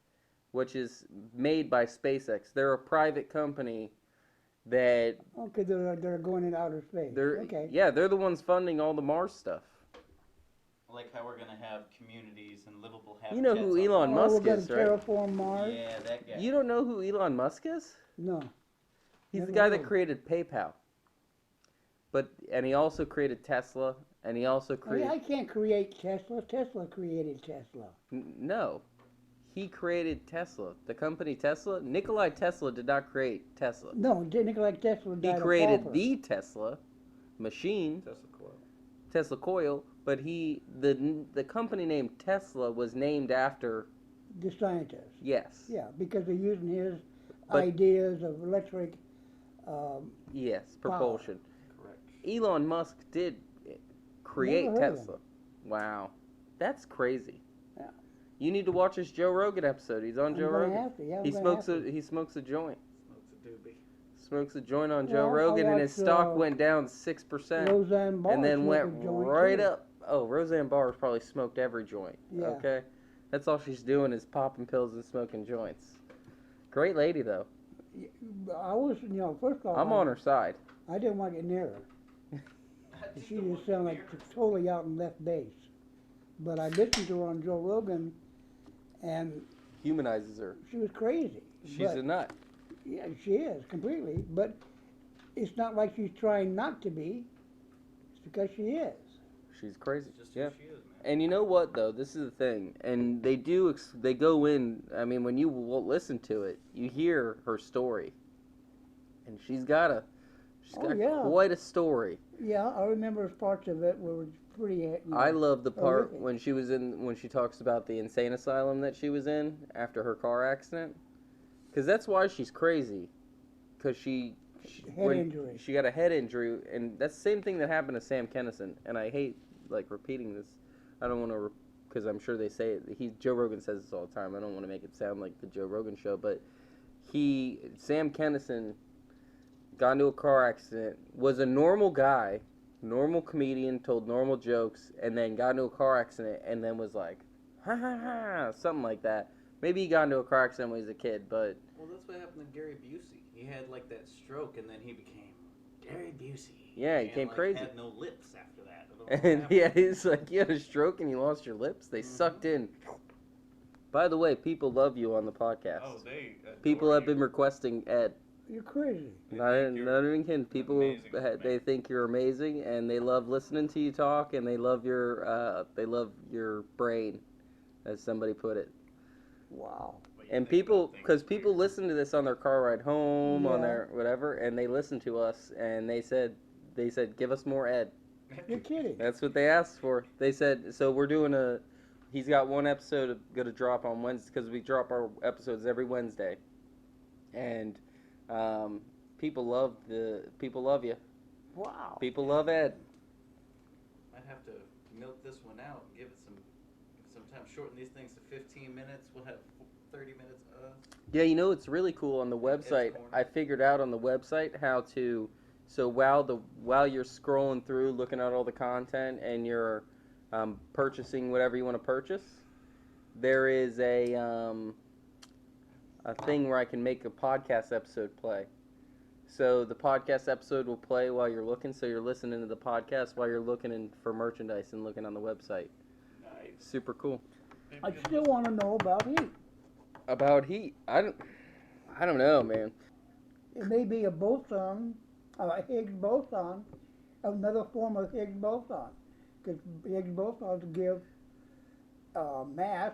Speaker 2: which is made by SpaceX. They're a private company that
Speaker 1: Okay, they're going into outer space. Okay.
Speaker 2: they're the ones funding all the Mars stuff.
Speaker 3: Like how we're gonna have communities and livable habitats.
Speaker 2: You know who
Speaker 3: on
Speaker 2: Elon
Speaker 1: Oh,
Speaker 2: Musk
Speaker 1: we're going
Speaker 2: is,
Speaker 1: to
Speaker 2: right?
Speaker 1: terraform Mars?
Speaker 3: Yeah, that guy.
Speaker 2: You don't know who Elon Musk is?
Speaker 1: No.
Speaker 2: He's
Speaker 1: Never
Speaker 2: the guy that
Speaker 1: heard.
Speaker 2: created PayPal. And he also created Tesla, and he also
Speaker 1: I
Speaker 2: created
Speaker 1: can't create Tesla. Tesla created Tesla.
Speaker 2: No. He created Tesla. The company Tesla, Nikolai Tesla did not create Tesla.
Speaker 1: No, Nikola Tesla
Speaker 2: He
Speaker 1: died
Speaker 2: created
Speaker 1: of pauper.
Speaker 2: the Tesla machine,
Speaker 3: Tesla coil.
Speaker 2: Tesla coil, but the company name Tesla was named after,
Speaker 1: The scientist.
Speaker 2: yes.
Speaker 1: Yeah, because they're using his
Speaker 2: But-
Speaker 1: ideas of electric.
Speaker 2: Yes, propulsion.
Speaker 3: Correct.
Speaker 2: Elon Musk did create
Speaker 1: Never heard of
Speaker 2: Tesla. Wow. That's crazy.
Speaker 1: Yeah.
Speaker 2: You need to watch his Joe Rogan episode. He's on
Speaker 1: I'm
Speaker 2: Joe
Speaker 1: gonna
Speaker 2: Rogan.
Speaker 1: have to, yeah, I'm
Speaker 2: He
Speaker 1: gonna
Speaker 2: smokes
Speaker 1: have
Speaker 2: a he smokes a joint.
Speaker 3: Smokes a doobie.
Speaker 2: Smokes a joint on Joe
Speaker 1: Well, I
Speaker 2: Rogan, and his
Speaker 1: watched,
Speaker 2: stock went down 6%,
Speaker 1: Roseanne Barr
Speaker 2: and then
Speaker 1: smoked
Speaker 2: went
Speaker 1: a joint,
Speaker 2: right
Speaker 1: too.
Speaker 2: up. Oh, Roseanne Barr probably smoked every joint.
Speaker 1: Yeah.
Speaker 2: Okay, That's all she's doing is popping pills and smoking joints. Great lady, though.
Speaker 1: I was, first of all,
Speaker 2: I'm on her side.
Speaker 1: I didn't want to get near her. She just sounded like totally out in left base. But I listened to her on Joe Rogan, and
Speaker 2: Humanizes her.
Speaker 1: she was crazy.
Speaker 2: She's a nut.
Speaker 1: Yeah, she is, completely. But it's not like she's trying not to be. It's because she is.
Speaker 2: She's crazy.
Speaker 3: It's just
Speaker 2: yeah.
Speaker 3: who she is, man.
Speaker 2: And you know what, though? This is the thing. And they go in, I mean, when you listen to it, you hear her story. And she's got quite a story.
Speaker 1: Yeah, I remember parts of it where it was pretty.
Speaker 2: I love the part
Speaker 1: horrific.
Speaker 2: when she talks about the insane asylum that she was in after her car accident. Because that's why she's crazy. Because she
Speaker 1: injury.
Speaker 2: She got a head injury, and that's the same thing that happened to Sam Kinison. And I hate repeating this. I don't want to, because I'm sure they say it. Joe Rogan says this all the time. I don't want to make it sound like the Joe Rogan show, but Sam Kinison got into a car accident, was a normal guy, normal comedian, told normal jokes, and then got into a car accident, and then was like, ha ha ha, something like that. Maybe he got into a car accident when he was a kid, but...
Speaker 3: Well, that's what happened to Gary Busey. He had, that stroke, and then he became Gary Busey.
Speaker 2: Yeah, he became crazy.
Speaker 3: Had no lips after that.
Speaker 2: And yeah, he's like, you had a stroke and you lost your lips? They sucked in. By the way, people love you on the podcast.
Speaker 3: Oh, they
Speaker 2: people have been requesting Ed.
Speaker 1: You're crazy.
Speaker 2: Not even kidding. People, they think you're amazing, and they love listening to you talk, and they love your brain, as somebody put it.
Speaker 1: Wow.
Speaker 2: And because people listen to this on their car ride home, on
Speaker 1: Yeah.
Speaker 2: their whatever, and they listen to us, and they said, give us more Ed.
Speaker 1: You're kidding.
Speaker 2: That's what they asked for. They said, so we're doing he's got one episode going to drop on Wednesday, because we drop our episodes every Wednesday. And people love you.
Speaker 1: Wow.
Speaker 2: People love Ed.
Speaker 3: Might have to milk this one out and give it some time. Shorten these things to 15 minutes. We'll have 30 minutes.
Speaker 2: Yeah, it's really cool on the website. I figured out on the website how to... So while you're scrolling through, looking at all the content, and you're purchasing whatever you want to purchase, there is a thing where I can make a podcast episode play. So the podcast episode will play while you're looking. So you're listening to the podcast while you're looking for merchandise and looking on the website.
Speaker 3: Nice.
Speaker 2: Super cool.
Speaker 1: I still want to know about heat.
Speaker 2: About heat, I don't know, man.
Speaker 1: It may be a boson, a Higgs boson, another form of Higgs boson, because Higgs bosons give mass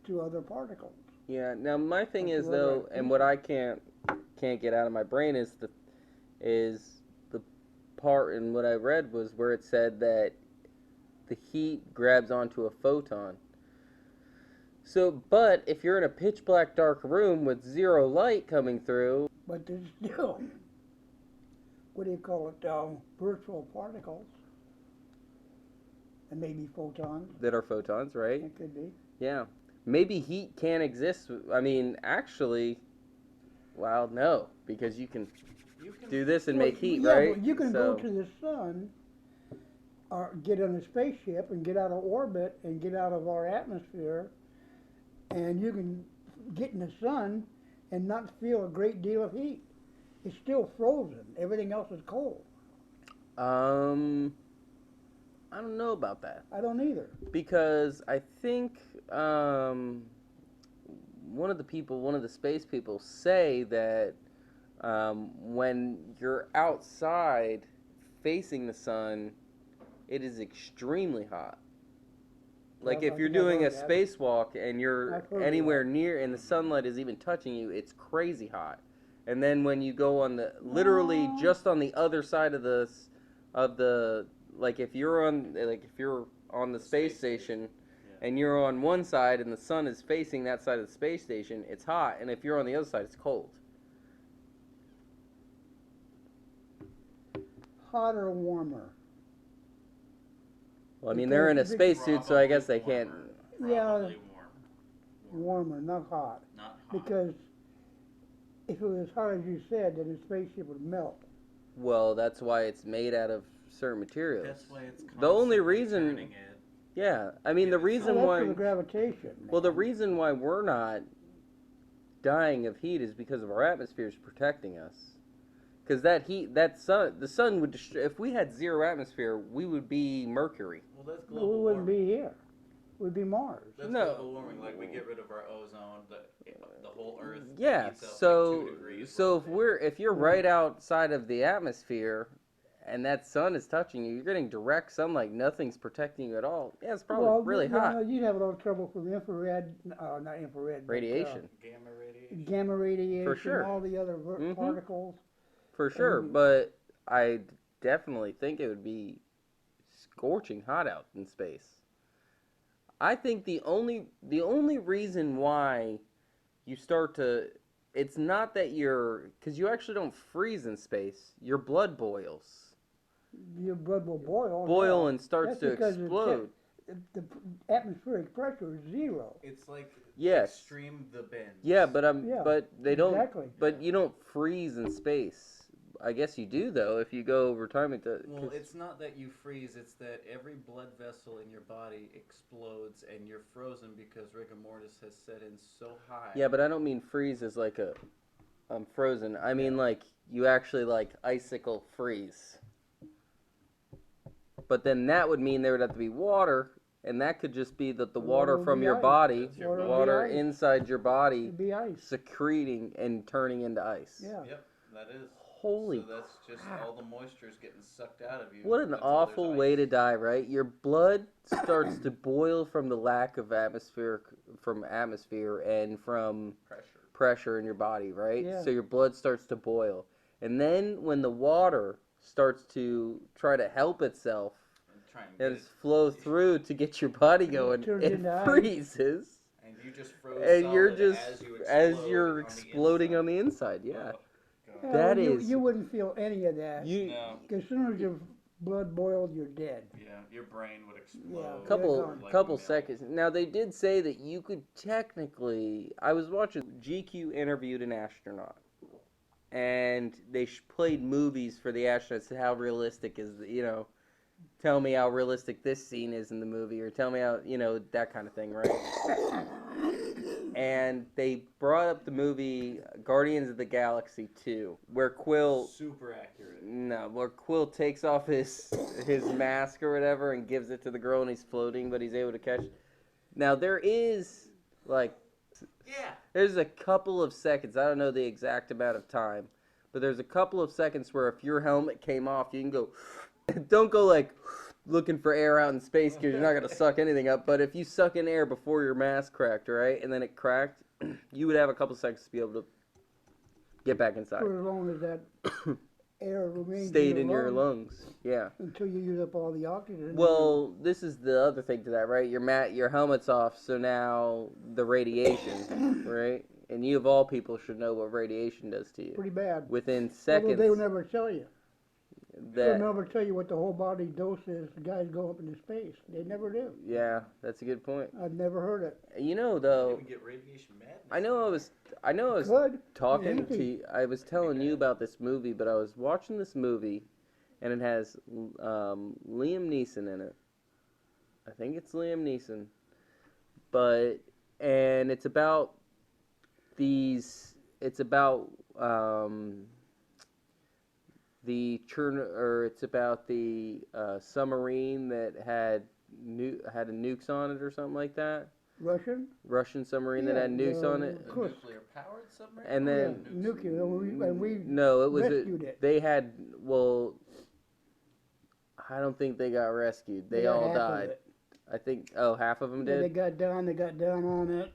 Speaker 1: to other particles.
Speaker 2: Yeah. Now my thing
Speaker 1: That's
Speaker 2: is
Speaker 1: what
Speaker 2: though, and what I can't get out of my brain is the part in what I read was where it said that the heat grabs onto a photon. So, but if you're in a pitch black dark room with zero light coming through,
Speaker 1: But there's still, what do you call it, virtual particles, and maybe photons.
Speaker 2: that are photons, right?
Speaker 1: It could be.
Speaker 2: Yeah. Maybe heat can't exist. I mean, actually, well, no, because you can do this and make heat,
Speaker 1: yeah,
Speaker 2: right?
Speaker 1: Well, you can
Speaker 2: So-
Speaker 1: go to the sun, or get on a spaceship and get out of orbit and get out of our atmosphere, and you can get in the sun and not feel a great deal of heat. It's still frozen. Everything else is cold.
Speaker 2: I don't know about that.
Speaker 1: I don't either.
Speaker 2: Because I think one of the space people say that when you're outside facing the sun, it is extremely hot. Like
Speaker 1: Yeah,
Speaker 2: if you're
Speaker 1: I've never
Speaker 2: doing a
Speaker 1: heard that.
Speaker 2: spacewalk and you're
Speaker 1: I've heard
Speaker 2: anywhere near and the sunlight is even touching you, it's crazy hot. And then when you go on literally just on the other side of the like if you're on the space station and you're on one side and the sun is facing that side of the space station, it's hot, and if you're on the other side, it's cold.
Speaker 1: Hotter or warmer?
Speaker 2: Well, I mean, they're in a spacesuit, so I guess they can't.
Speaker 1: Yeah.
Speaker 3: Probably warm.
Speaker 1: Warmer, not hot.
Speaker 3: Not hot.
Speaker 1: Because if it was as hot as you said, then the spaceship would melt.
Speaker 2: Well, that's why it's made out of certain materials.
Speaker 3: That's why it's
Speaker 2: The only
Speaker 3: constantly
Speaker 2: reason-
Speaker 3: turning it.
Speaker 2: Yeah, I mean the
Speaker 3: Yeah,
Speaker 2: reason
Speaker 1: that's
Speaker 2: why.
Speaker 1: for the gravitation.
Speaker 2: Well, the
Speaker 1: man.
Speaker 2: reason why we're not dying of heat is because of our atmosphere is protecting us. Because that heat, the sun would destroy. If we had zero atmosphere, we would be Mercury.
Speaker 3: Well, that's
Speaker 1: No,
Speaker 3: global
Speaker 1: we wouldn't
Speaker 3: warming.
Speaker 1: be here. We'd be Mars.
Speaker 3: That's
Speaker 2: No.
Speaker 3: global warming. Like, we get rid of our ozone, the whole Earth
Speaker 2: Yeah.
Speaker 3: heats up
Speaker 2: So,
Speaker 3: like 2 degrees.
Speaker 2: so if you're
Speaker 1: Yeah.
Speaker 2: right outside of the atmosphere, and that sun is touching you, you're getting direct sunlight. Nothing's protecting you at all. Yeah, it's probably really hot.
Speaker 1: No, you'd have a little trouble with infrared, not infrared, but,
Speaker 2: Radiation,
Speaker 3: Gamma radiation.
Speaker 1: gamma radiation,
Speaker 2: sure.
Speaker 1: all the other
Speaker 2: Mhm.
Speaker 1: particles.
Speaker 2: for sure.
Speaker 1: and-
Speaker 2: But I definitely think it would be scorching hot out in space. I think the only reason why you start to, it's not that because you actually don't freeze in space. Your blood boils.
Speaker 1: Your blood will boil.
Speaker 2: Boil
Speaker 1: yeah.
Speaker 2: and starts
Speaker 1: That's
Speaker 2: to
Speaker 1: because the
Speaker 2: explode.
Speaker 1: The atmospheric pressure is zero.
Speaker 3: It's like
Speaker 2: Yes.
Speaker 3: extreme the bends.
Speaker 2: Yeah, but
Speaker 1: Yeah,
Speaker 2: they don't.
Speaker 1: exactly.
Speaker 2: But you don't freeze in space. I guess you do though if you go over time.
Speaker 3: Well, it's not that you freeze, it's that every blood vessel in your body explodes and you're frozen because rigor mortis has set in so high.
Speaker 2: Yeah, but I don't mean freeze as like I'm frozen. I mean like you actually like icicle freeze. But then that would mean there would have to be water, and that could just be that the water
Speaker 1: would
Speaker 2: from
Speaker 1: be
Speaker 2: your
Speaker 1: ice.
Speaker 2: body,
Speaker 3: That's your body.
Speaker 2: water
Speaker 1: It'd be ice.
Speaker 2: inside your body,
Speaker 1: It'd be ice.
Speaker 2: secreting and turning into ice.
Speaker 1: Yeah.
Speaker 3: Yep, that is.
Speaker 2: Holy
Speaker 3: So that's just
Speaker 2: crap.
Speaker 3: all the moisture is getting sucked out of you.
Speaker 2: What an
Speaker 3: until
Speaker 2: awful
Speaker 3: there's
Speaker 2: way
Speaker 3: ice.
Speaker 2: to die, right? Your blood starts to boil from the lack of atmosphere and from pressure in your body, right?
Speaker 1: Yeah.
Speaker 2: So your blood starts to boil. And then when the water starts to try to help itself
Speaker 3: And try and get
Speaker 2: and
Speaker 3: it.
Speaker 2: flow through to get your body going,
Speaker 1: turns
Speaker 2: it
Speaker 1: into ice.
Speaker 2: freezes.
Speaker 3: And you just froze
Speaker 2: And you're
Speaker 3: solid
Speaker 2: just
Speaker 3: as
Speaker 2: you're exploding on the inside, yeah.
Speaker 3: Oh, God.
Speaker 1: Yeah,
Speaker 2: That
Speaker 1: you,
Speaker 2: is-
Speaker 1: you wouldn't feel any of that.
Speaker 3: No.
Speaker 1: As soon as your blood boiled, you're dead.
Speaker 3: Yeah, your brain would explode.
Speaker 1: Yeah.
Speaker 2: couple
Speaker 1: Like
Speaker 2: couple
Speaker 3: milk.
Speaker 2: seconds. Now they did say that you could technically. I was watching GQ interviewed an astronaut, and they played movies for the astronauts. How realistic is tell me how realistic this scene is in the movie, or tell me how that kind of thing, right? And they brought up the movie Guardians of the Galaxy 2, where Quill.
Speaker 3: Super accurate.
Speaker 2: No, where Quill takes off his mask or whatever and gives it to the girl and he's floating, but he's able to catch. Now there is
Speaker 3: Yeah.
Speaker 2: there's a couple of seconds. I don't know the exact amount of time, but there's a couple of seconds where if your helmet came off, you can go. Don't go like looking for air out in space because you're not gonna suck anything up. But if you suck in air before your mask cracked, right, and then it cracked, you would have a couple seconds to be able to get back inside.
Speaker 1: For as long as that air remains
Speaker 2: Stayed in your lungs. Yeah.
Speaker 1: until you use up all the oxygen.
Speaker 2: Well, this is the other thing to that, right? Your helmet's off, so now the radiation, right? And you of all people should know what radiation does to you.
Speaker 1: Pretty bad.
Speaker 2: Within
Speaker 1: Although
Speaker 2: seconds,
Speaker 1: they will never tell you. They'll
Speaker 2: that
Speaker 1: never tell you what the whole body dose is. The guys go up into space. They never do.
Speaker 2: yeah, that's a good point.
Speaker 1: I've never heard it.
Speaker 2: You know,
Speaker 3: Don't
Speaker 2: though,
Speaker 3: even get radiation madness.
Speaker 2: I know I was
Speaker 1: Good.
Speaker 2: talking
Speaker 1: Easy.
Speaker 2: to you, I was telling you about this movie, but I was watching this movie, and it has Liam Neeson in it. I think it's Liam Neeson, and it's about it's about the submarine that had a nukes on it or something like that. Russian submarine that
Speaker 1: Yeah,
Speaker 2: had nukes on it.
Speaker 1: of course.
Speaker 3: Nuclear powered submarine?
Speaker 2: And then-
Speaker 1: Yeah, nuclear. And we
Speaker 2: No, it was
Speaker 1: rescued it.
Speaker 2: they had I don't think they got rescued. They
Speaker 1: got
Speaker 2: all
Speaker 1: half of
Speaker 2: died.
Speaker 1: it.
Speaker 2: I think half of them
Speaker 1: Yeah,
Speaker 2: did.
Speaker 1: they got down on it,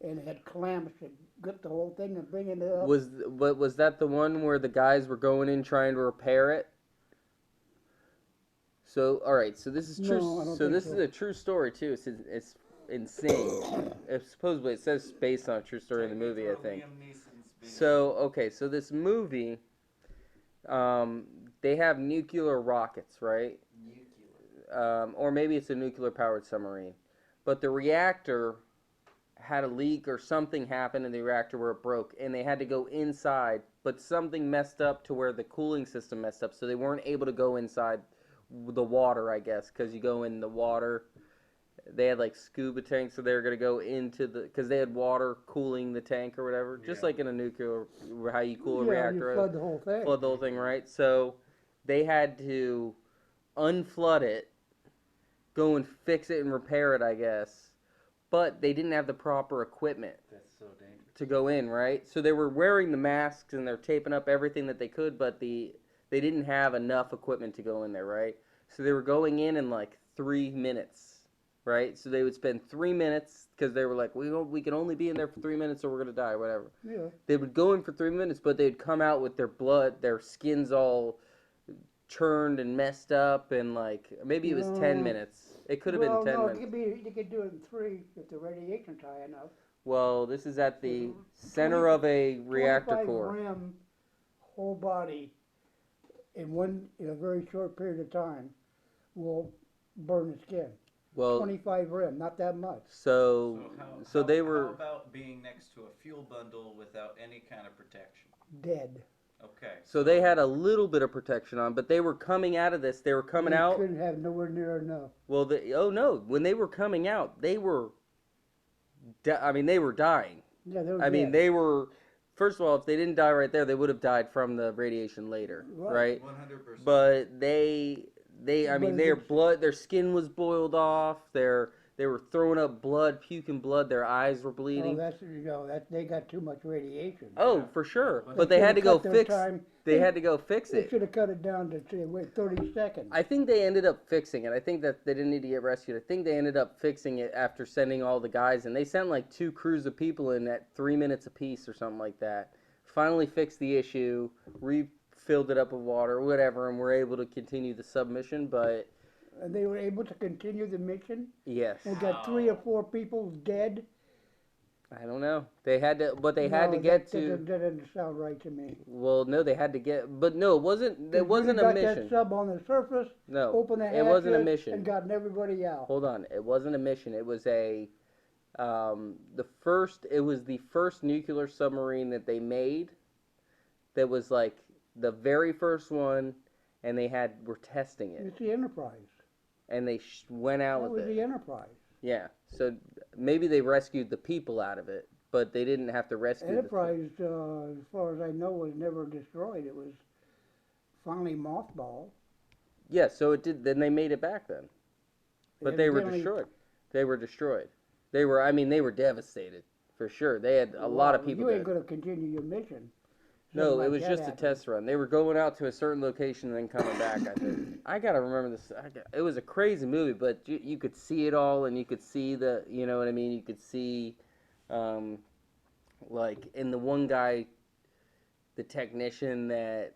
Speaker 1: and had clamps that grip the whole thing and bring it up.
Speaker 2: Was that the one where the guys were going in trying to repair it? So all right, so this is true.
Speaker 1: No, I don't
Speaker 2: so
Speaker 1: think
Speaker 2: this
Speaker 1: so.
Speaker 2: is a true story too. It's insane. Supposedly it says based on a true story in the movie, I think. So okay, so this movie, they have nuclear rockets, right? Or maybe it's a nuclear powered submarine, but the reactor had a leak or something happened in the reactor where it broke, and they had to go inside, but something messed up to where the cooling system messed up, so they weren't able to go inside the water, I guess, because you go in the water they had like scuba tanks, so they were gonna go into because they had water cooling the tank or whatever, just like in a nuclear, how you cool a
Speaker 1: Yeah,
Speaker 2: reactor,
Speaker 1: you flood the whole thing.
Speaker 2: flood the whole thing, right? So they had to unflood it, go and fix it and repair it, I guess, but they didn't have the proper equipment
Speaker 3: That's so dangerous.
Speaker 2: to go in, right? So they were wearing the masks and they're taping up everything that they could, but they didn't have enough equipment to go in there, right? So they were going in like 3 minutes, right? So they would spend 3 minutes because they were like, we can only be in there for 3 minutes or we're gonna die, whatever.
Speaker 1: Yeah.
Speaker 2: They would go in for 3 minutes, but they'd come out with their blood, their skins all churned and messed up, and like maybe it was 10 minutes. It could have been 10 minutes.
Speaker 1: You could do it in 3 if the radiation's high enough.
Speaker 2: Well, this is at the center of a reactor
Speaker 1: 25
Speaker 2: core.
Speaker 1: gram whole body in a very short period of time will burn the skin.
Speaker 2: Well,
Speaker 1: 25 rem, not that much.
Speaker 2: so they were.
Speaker 3: How about being next to a fuel bundle without any kind of protection?
Speaker 1: Dead.
Speaker 3: Okay.
Speaker 2: So they had a little bit of protection on, but they were coming out of this. They were coming
Speaker 1: You
Speaker 2: out.
Speaker 1: couldn't have nowhere near enough.
Speaker 2: Well, oh no! When they were coming out, they were. They were dying.
Speaker 1: Yeah, they were
Speaker 2: I mean,
Speaker 1: dead.
Speaker 2: they were. First of all, if they didn't die right there, they would have died from the radiation later, right?
Speaker 3: 100%.
Speaker 2: But their skin was boiled off. They were throwing up blood, puking blood. Their eyes were
Speaker 1: Oh,
Speaker 2: bleeding.
Speaker 1: they got too much radiation.
Speaker 2: Oh, for sure. But they had to go fix. They had to go fix
Speaker 1: They
Speaker 2: it.
Speaker 1: should have cut it down to say, 30 seconds.
Speaker 2: I think they ended up fixing it. I think that they didn't need to get rescued. I think they ended up fixing it after sending all the guys, and they sent like 2 crews of people in at 3 minutes apiece or something like that. Finally fixed the issue, refilled it up with water, whatever, and were able to continue the submission. But
Speaker 1: And they were able to continue the mission.
Speaker 2: yes,
Speaker 1: They got 3 or 4 people dead.
Speaker 2: I don't know. They had to, but they had to get to.
Speaker 1: That doesn't sound right to me.
Speaker 2: Well, no, they had to get, but no, it wasn't. It wasn't a
Speaker 1: got
Speaker 2: mission.
Speaker 1: that sub on the surface.
Speaker 2: No,
Speaker 1: Open the
Speaker 2: it wasn't a
Speaker 1: hatches,
Speaker 2: mission.
Speaker 1: And gotten everybody out.
Speaker 2: Hold on, it wasn't a mission. It was a It was the first nuclear submarine that they made. That was like the very first one, and were testing it,
Speaker 1: It's the Enterprise.
Speaker 2: and they went out
Speaker 1: That
Speaker 2: with
Speaker 1: was
Speaker 2: it.
Speaker 1: the Enterprise.
Speaker 2: Yeah, so maybe they rescued the people out of it, but they didn't have to rescue
Speaker 1: Enterprise, as far as I know, was never destroyed. It was finally mothballed.
Speaker 2: Yeah, so it did. Then they made it back then, but they were
Speaker 1: Evidently-
Speaker 2: destroyed. They were destroyed. They were devastated for sure. They had a lot of people
Speaker 1: You ain't
Speaker 2: dead.
Speaker 1: going to continue your mission.
Speaker 2: No,
Speaker 1: Something
Speaker 2: it
Speaker 1: like
Speaker 2: was
Speaker 1: that
Speaker 2: just a
Speaker 1: happened.
Speaker 2: test run. They were going out to a certain location and then coming back, I think. I gotta remember this. It was a crazy movie, but you could see it all, and you could see you know what I mean? You could see, like, in the one guy, the technician that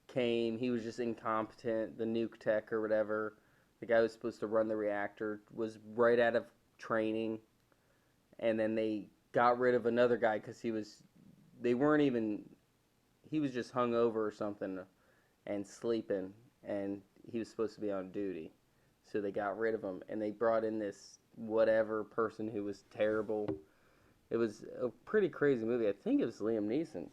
Speaker 2: came, he was just incompetent, the nuke tech or whatever. The guy who was supposed to run the reactor was right out of training, and then they got rid of another guy because he was just hungover or something and sleeping, and he was supposed to be on duty. So they got rid of him, and they brought in this whatever person who was terrible. It was a pretty crazy movie. I think it was Liam Neeson.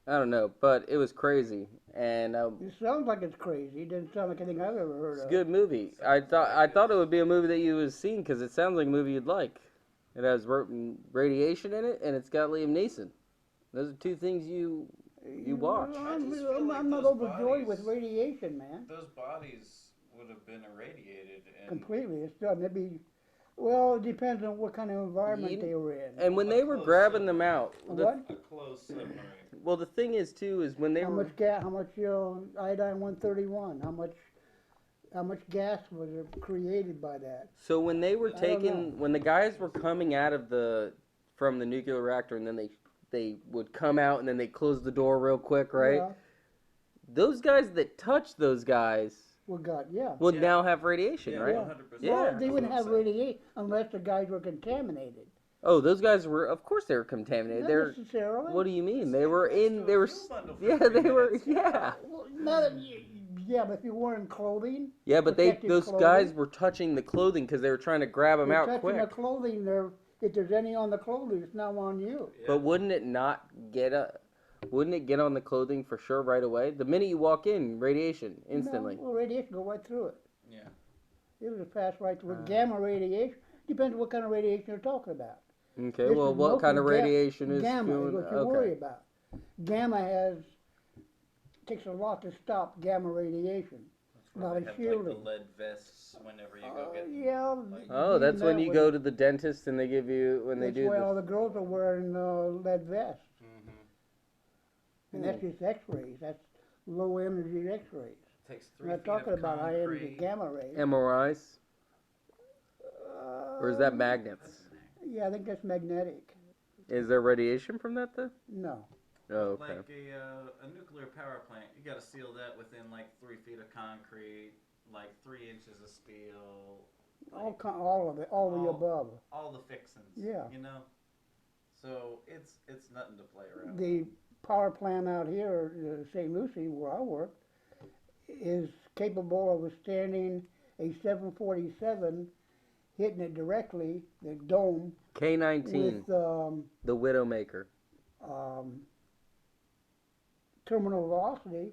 Speaker 2: I don't know, but it was crazy, and
Speaker 1: It sounds like it's crazy. It doesn't sound like anything I've ever heard
Speaker 2: it's a
Speaker 1: of.
Speaker 2: good movie. I thought it would be a movie that you would have seen because it sounds like a movie you'd like. It has radiation in it, and it's got Liam Neeson. Those are 2 things you watch.
Speaker 3: I just feel like
Speaker 1: I'm not
Speaker 3: those
Speaker 1: overjoyed with
Speaker 3: bodies-
Speaker 1: radiation, man.
Speaker 3: Those bodies would have been irradiated. And
Speaker 1: Completely. It's done. Well, it depends on what kind of environment
Speaker 2: You-
Speaker 1: they were in.
Speaker 2: And when they were grabbing them out,
Speaker 1: What?
Speaker 3: a closed submarine.
Speaker 2: well, the thing is too is when they
Speaker 1: How
Speaker 2: were
Speaker 1: much gas? How much iodine 131? How much gas was created by that?
Speaker 2: so when they were
Speaker 1: I don't
Speaker 2: taking
Speaker 1: know.
Speaker 2: when the guys were coming out of from the nuclear reactor, and then they would come out and then they close the door real quick, right?
Speaker 1: Yeah.
Speaker 2: Those guys that touched those guys
Speaker 1: Well, God, yeah.
Speaker 2: would
Speaker 3: Yeah.
Speaker 2: now have radiation,
Speaker 3: Yeah,
Speaker 2: right?
Speaker 3: 100%.
Speaker 2: Yeah.
Speaker 1: Well,
Speaker 3: That's
Speaker 1: they
Speaker 3: what
Speaker 1: wouldn't
Speaker 3: I'm
Speaker 1: have
Speaker 3: saying.
Speaker 1: radiation unless the guys were contaminated.
Speaker 2: Oh, those guys were. Of course, they were contaminated.
Speaker 1: Not
Speaker 2: They're.
Speaker 1: necessarily.
Speaker 2: What do you mean?
Speaker 3: It's
Speaker 2: They were
Speaker 3: next
Speaker 2: in.
Speaker 3: to
Speaker 2: They
Speaker 3: a
Speaker 2: were.
Speaker 3: fuel bundle for
Speaker 2: Yeah,
Speaker 3: 3
Speaker 2: they were.
Speaker 3: minutes.
Speaker 2: Yeah.
Speaker 1: Well, yeah, but if you're wearing clothing,
Speaker 2: Yeah, but
Speaker 1: protective
Speaker 2: those
Speaker 1: clothing,
Speaker 2: guys were touching the clothing because they were trying to grab them
Speaker 1: you're
Speaker 2: out
Speaker 1: touching
Speaker 2: quick.
Speaker 1: the clothing. If there's any on the clothing, it's now on you.
Speaker 3: Yeah.
Speaker 2: But wouldn't it not get a? wouldn't it get on the clothing for sure right away? The minute you walk in, radiation instantly.
Speaker 1: No, well, radiation go right through it.
Speaker 3: Yeah.
Speaker 1: It'll just pass right through. Gamma radiation depends what kind of radiation you're talking about.
Speaker 2: Okay,
Speaker 1: This
Speaker 2: well,
Speaker 1: is
Speaker 2: what kind of
Speaker 1: mostly
Speaker 2: radiation is
Speaker 1: gamma
Speaker 2: doing?
Speaker 1: is what you worry about. Gamma takes a lot to stop gamma radiation.
Speaker 3: That's why
Speaker 1: Not
Speaker 3: they
Speaker 1: a
Speaker 3: have
Speaker 1: shielding.
Speaker 3: like the lead vests whenever you go get.
Speaker 1: Yeah.
Speaker 3: like-
Speaker 2: Oh, that's
Speaker 1: even
Speaker 2: when
Speaker 1: that
Speaker 2: you
Speaker 1: way-
Speaker 2: go to the dentist and they give you when they
Speaker 1: That's
Speaker 2: do
Speaker 1: why all
Speaker 2: the.
Speaker 1: the girls are wearing lead vests.
Speaker 3: Mm-hmm.
Speaker 1: And that's just X-rays. That's low energy X-rays.
Speaker 3: Takes 3
Speaker 1: We're not
Speaker 3: feet
Speaker 1: talking
Speaker 3: of
Speaker 1: about high energy
Speaker 3: concrete.
Speaker 1: gamma rays.
Speaker 2: MRIs, or is that
Speaker 1: Um,
Speaker 2: magnets?
Speaker 1: Yeah, I think that's magnetic.
Speaker 2: Is there radiation from that though?
Speaker 1: No.
Speaker 2: Oh, okay.
Speaker 3: Like a nuclear power plant, you got to seal that within like 3 feet of concrete, like 3 inches of steel. Like,
Speaker 1: All of it, all the above.
Speaker 3: all the fixings.
Speaker 1: Yeah.
Speaker 3: You know. So it's nothing to play around.
Speaker 1: The power plant out here, St. Lucie, where I work, is capable of withstanding a 747 hitting it directly, the dome,
Speaker 2: K-19,
Speaker 1: with
Speaker 2: the Widowmaker.
Speaker 1: terminal velocity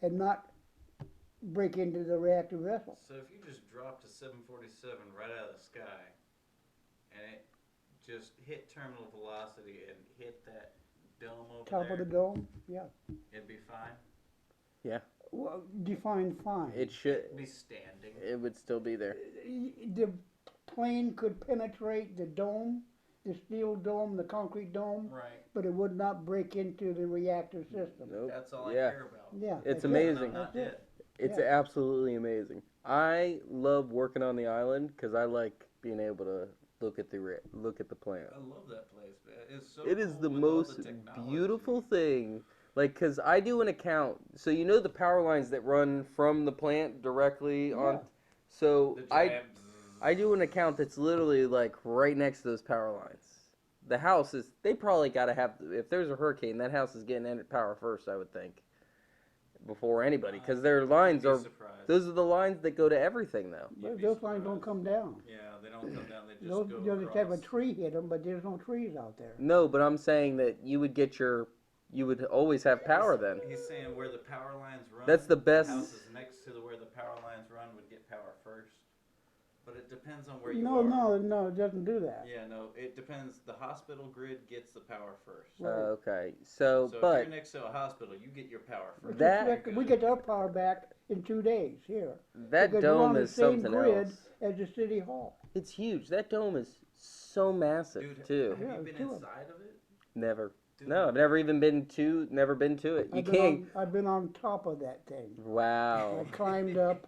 Speaker 1: and not break into the reactor vessel.
Speaker 3: So if you just dropped a 747 right out of the sky, and it just hit terminal velocity and hit that dome over
Speaker 1: Top
Speaker 3: there,
Speaker 1: of the dome, yeah.
Speaker 3: it'd be fine.
Speaker 1: Well, define fine.
Speaker 2: It should.
Speaker 3: It'd be standing.
Speaker 2: It would still be there.
Speaker 1: The plane could penetrate the dome, the steel dome, the concrete dome,
Speaker 3: Right.
Speaker 1: but it would not break into the reactor system.
Speaker 2: Nope.
Speaker 3: That's all I
Speaker 2: Yeah.
Speaker 3: care about.
Speaker 1: Yeah,
Speaker 2: It's
Speaker 1: that's
Speaker 2: amazing.
Speaker 3: I'm not
Speaker 1: That's
Speaker 3: dead.
Speaker 2: It's
Speaker 1: Yeah.
Speaker 2: absolutely amazing. I love working on the island because I like being able to look at the plant.
Speaker 3: I love that place, man. It's so
Speaker 2: It is
Speaker 3: cool
Speaker 2: the
Speaker 3: with all
Speaker 2: most
Speaker 3: technology.
Speaker 2: beautiful thing. Like, cause I do an account, so you know the power lines that run from the plant directly on.
Speaker 1: Yeah.
Speaker 2: So
Speaker 3: The
Speaker 2: I
Speaker 3: giant
Speaker 2: I do an account that's literally like right next to those power lines. The house is, they probably got to have, if there's a hurricane, that house is getting power first, I would think, before anybody, because their lines
Speaker 3: You'd
Speaker 2: are,
Speaker 3: be surprised.
Speaker 2: those are the lines that go to everything though.
Speaker 3: You'd be
Speaker 1: Those lines don't
Speaker 3: surprised.
Speaker 1: come down.
Speaker 3: Yeah, they don't come down. They just
Speaker 1: Those,
Speaker 3: go
Speaker 1: you'll just have a
Speaker 3: across.
Speaker 1: tree hit them, but there's no trees out there.
Speaker 2: No, but I'm saying that you would always have power then.
Speaker 3: He's saying where the power lines run.
Speaker 2: That's the best.
Speaker 3: Houses next to where the power lines run would get power first. But it depends on where you
Speaker 1: No,
Speaker 3: are.
Speaker 1: no, it doesn't do that.
Speaker 3: Yeah, no, it depends. The hospital grid gets the power first.
Speaker 1: Right.
Speaker 2: Okay, so,
Speaker 3: So if
Speaker 2: but,
Speaker 3: you're next to a hospital, you get your power first.
Speaker 2: That-
Speaker 1: We get our power back in 2 days here.
Speaker 2: that
Speaker 1: Because we're on
Speaker 2: dome
Speaker 1: the
Speaker 2: is
Speaker 1: same
Speaker 2: something
Speaker 1: grid
Speaker 2: else.
Speaker 1: as the city hall.
Speaker 2: It's huge. That dome is so massive,
Speaker 3: Dude,
Speaker 2: too.
Speaker 3: have
Speaker 1: Yeah,
Speaker 3: you been
Speaker 1: two of 'em.
Speaker 3: inside of it?
Speaker 2: Never.
Speaker 3: Dude,
Speaker 2: No, I've never even been to it. You can't,
Speaker 1: I've been on top of that thing.
Speaker 2: wow.
Speaker 1: I climbed up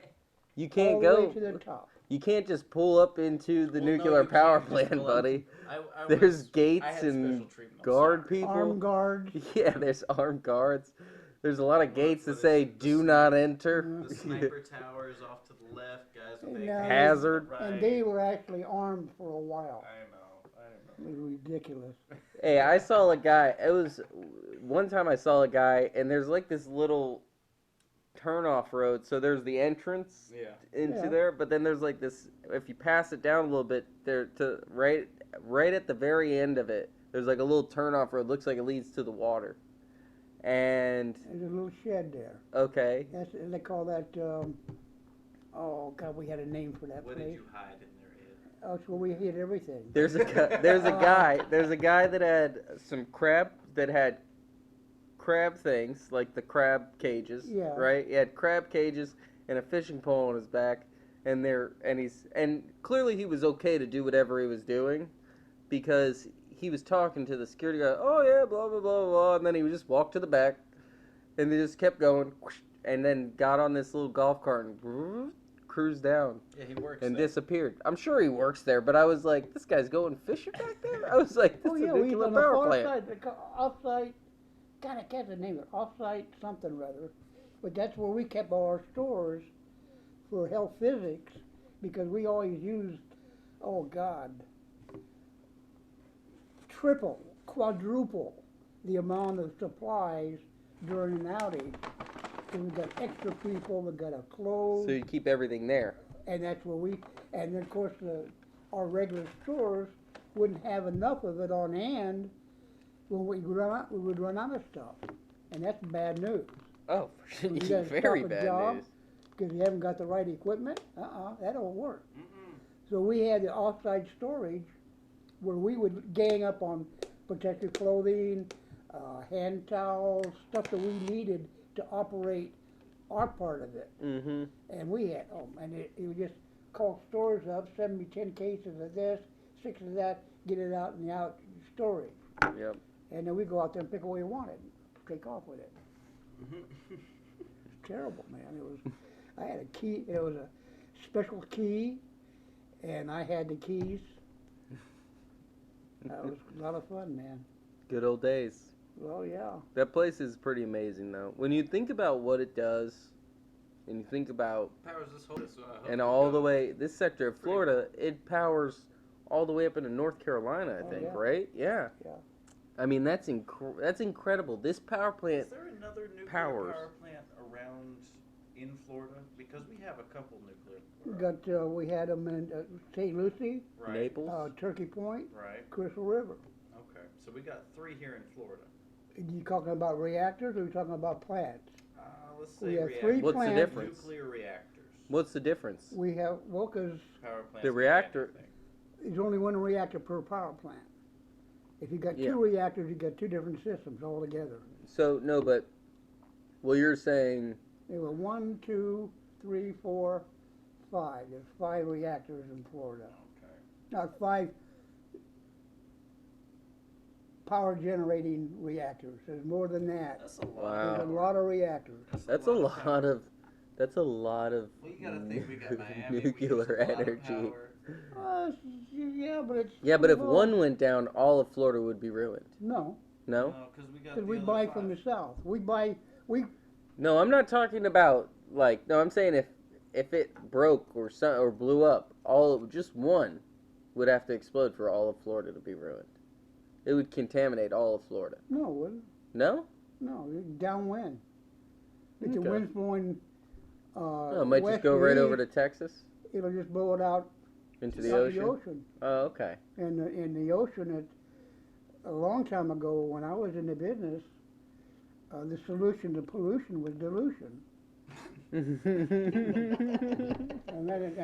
Speaker 2: You
Speaker 1: all
Speaker 2: can't
Speaker 1: the way
Speaker 2: go,
Speaker 1: to the top.
Speaker 2: you can't just pull up into the
Speaker 3: Well, no,
Speaker 2: nuclear
Speaker 3: you
Speaker 2: power
Speaker 3: can't just
Speaker 2: plant,
Speaker 3: pull up.
Speaker 2: buddy.
Speaker 3: I
Speaker 2: There's
Speaker 3: was-
Speaker 2: gates
Speaker 3: I had
Speaker 2: and
Speaker 3: special treatment on
Speaker 2: guard
Speaker 3: Saturday.
Speaker 2: people.
Speaker 1: Armed guards.
Speaker 2: Yeah, there's armed guards. There's a lot of
Speaker 3: Well,
Speaker 2: gates
Speaker 3: for
Speaker 2: that
Speaker 3: the
Speaker 2: say,
Speaker 3: the
Speaker 2: do
Speaker 3: sniper-
Speaker 2: not enter.
Speaker 3: The sniper tower is off to the left, guys. With
Speaker 1: Yeah.
Speaker 3: AKs
Speaker 2: Hazard.
Speaker 3: To the right.
Speaker 1: And they were actually armed for a while.
Speaker 3: I know.
Speaker 1: It was ridiculous.
Speaker 2: Hey, I saw a guy, one time I saw a guy, and there's like this little turn-off road, so there's the entrance
Speaker 3: Yeah.
Speaker 2: into
Speaker 1: Yeah.
Speaker 2: there, but then there's like this, if you pass it down a little bit, right at the very end of it, there's like a little turn-off road, looks like it leads to the water. And,
Speaker 1: There's a little shed there.
Speaker 2: okay,
Speaker 1: They call that, oh God, we had a name for that
Speaker 3: What did
Speaker 1: place.
Speaker 3: you hide in their head?
Speaker 1: Oh, it's where we hid everything.
Speaker 2: there's a guy that had some crab things, like the crab cages,
Speaker 1: Yeah.
Speaker 2: right? He had crab cages and a fishing pole on his back, and clearly he was okay to do whatever he was doing, because he was talking to the security guy, oh yeah, blah, blah, blah, blah, and then he would just walk to the back, and they just kept going, and then got on this little golf cart and cruised down
Speaker 3: Yeah, he works
Speaker 2: and
Speaker 3: there.
Speaker 2: disappeared. I'm sure he works there, but I was like, this guy's going fishing back there? I was like, this
Speaker 1: Oh
Speaker 2: is
Speaker 1: yeah,
Speaker 2: a
Speaker 1: we
Speaker 2: nuclear
Speaker 1: on the
Speaker 2: power
Speaker 1: far
Speaker 2: plant.
Speaker 1: side, off-site, God, I can't name it, off-site something or other. But that's where we kept all our stores for health physics, because we always used, oh God, triple, quadruple the amount of supplies during an outage. So we got extra people, we got our clothes,
Speaker 2: So you keep everything there.
Speaker 1: and that's where and then of course our regular stores wouldn't have enough of it on hand. when we would run out of stuff, and that's bad news.
Speaker 2: Oh,
Speaker 1: You gotta
Speaker 2: very
Speaker 1: stop a
Speaker 2: bad
Speaker 1: job
Speaker 2: news.
Speaker 1: because you haven't got the right equipment. That don't work.
Speaker 3: Mm-mm.
Speaker 1: So we had the offsite storage where we would gang up on protective clothing, hand towels, stuff that we needed to operate our part of it.
Speaker 2: Mm-hmm.
Speaker 1: And we had, you would just call stores up, send me 10 cases of this, 6 of that, get it out in the out storage.
Speaker 2: Yep.
Speaker 1: And then we go out there and pick what we wanted, take off with it. It's terrible, man. I had a key, it was a special key, and I had the keys. That was a lot of fun, man.
Speaker 2: Good old days.
Speaker 1: Well, yeah.
Speaker 2: That place is pretty amazing, though. When you think about what it does, and you think about,
Speaker 3: Powers this whole.
Speaker 2: and all the way, this sector of Florida, it powers all the way up into North Carolina, I think,
Speaker 1: yeah.
Speaker 2: right? Yeah.
Speaker 1: Yeah.
Speaker 2: I mean, that's incredible. This power plant
Speaker 3: Is there another nuclear
Speaker 2: powers.
Speaker 3: power plant around in Florida? Because we have a couple nuclear.
Speaker 1: We had them in St. Lucie,
Speaker 3: Right.
Speaker 2: Naples.
Speaker 1: Turkey Point,
Speaker 3: Right.
Speaker 1: Crystal River.
Speaker 3: Okay. So we got 3 here in Florida.
Speaker 1: You talking about reactors or are you talking about plants?
Speaker 3: Let's
Speaker 1: We
Speaker 3: say
Speaker 1: have 3
Speaker 3: reactors.
Speaker 2: What's the
Speaker 1: plants.
Speaker 2: difference?
Speaker 3: Nuclear reactors.
Speaker 2: What's the difference?
Speaker 1: We have, well, 'cause
Speaker 3: Power plants.
Speaker 2: The
Speaker 3: can be
Speaker 2: reactor-
Speaker 3: anything.
Speaker 1: there's only one reactor per power plant. If you got
Speaker 2: Yeah.
Speaker 1: 2 reactors, you got 2 different systems altogether.
Speaker 2: So, no, but, well, you're saying,
Speaker 1: There were 1, 2, 3, 4, 5. There's 5 reactors in Florida.
Speaker 3: Okay.
Speaker 1: Not 5 power generating reactors. There's more than that.
Speaker 3: That's a lot.
Speaker 2: Wow.
Speaker 1: There's a lot of reactors.
Speaker 2: that's a lot of, that's a lot of
Speaker 3: Well, you gotta think we got Miami. we use
Speaker 2: nuclear
Speaker 3: a lot of
Speaker 2: energy.
Speaker 3: power.
Speaker 1: Yeah, but it's...
Speaker 2: Yeah, but if
Speaker 1: well,
Speaker 2: one went down, all of Florida would be ruined.
Speaker 1: No,
Speaker 2: No?
Speaker 3: No, because we got.
Speaker 1: because
Speaker 3: the
Speaker 1: we
Speaker 3: other
Speaker 1: buy
Speaker 3: 5.
Speaker 1: from the south. We
Speaker 2: No, I'm not talking about, like, no, I'm saying if it broke or blew up, just one would have to explode for all of Florida to be ruined. It would contaminate all of Florida.
Speaker 1: no, it wouldn't.
Speaker 2: No?
Speaker 1: No, downwind. If the
Speaker 2: Okay.
Speaker 1: wind's blowing
Speaker 2: No, it might
Speaker 1: west
Speaker 2: just go
Speaker 1: or
Speaker 2: right over
Speaker 1: east,
Speaker 2: to Texas
Speaker 1: it'll just blow it out
Speaker 2: into the
Speaker 1: out
Speaker 2: ocean. Oh, okay.
Speaker 1: And in the ocean, a long time ago, when I was in the business, the solution to pollution was dilution, and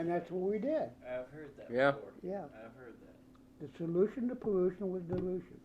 Speaker 1: that's what we did.
Speaker 3: I've heard that
Speaker 2: Yeah.
Speaker 3: before.
Speaker 1: Yeah,
Speaker 3: I've heard that.
Speaker 1: the solution to pollution was dilution.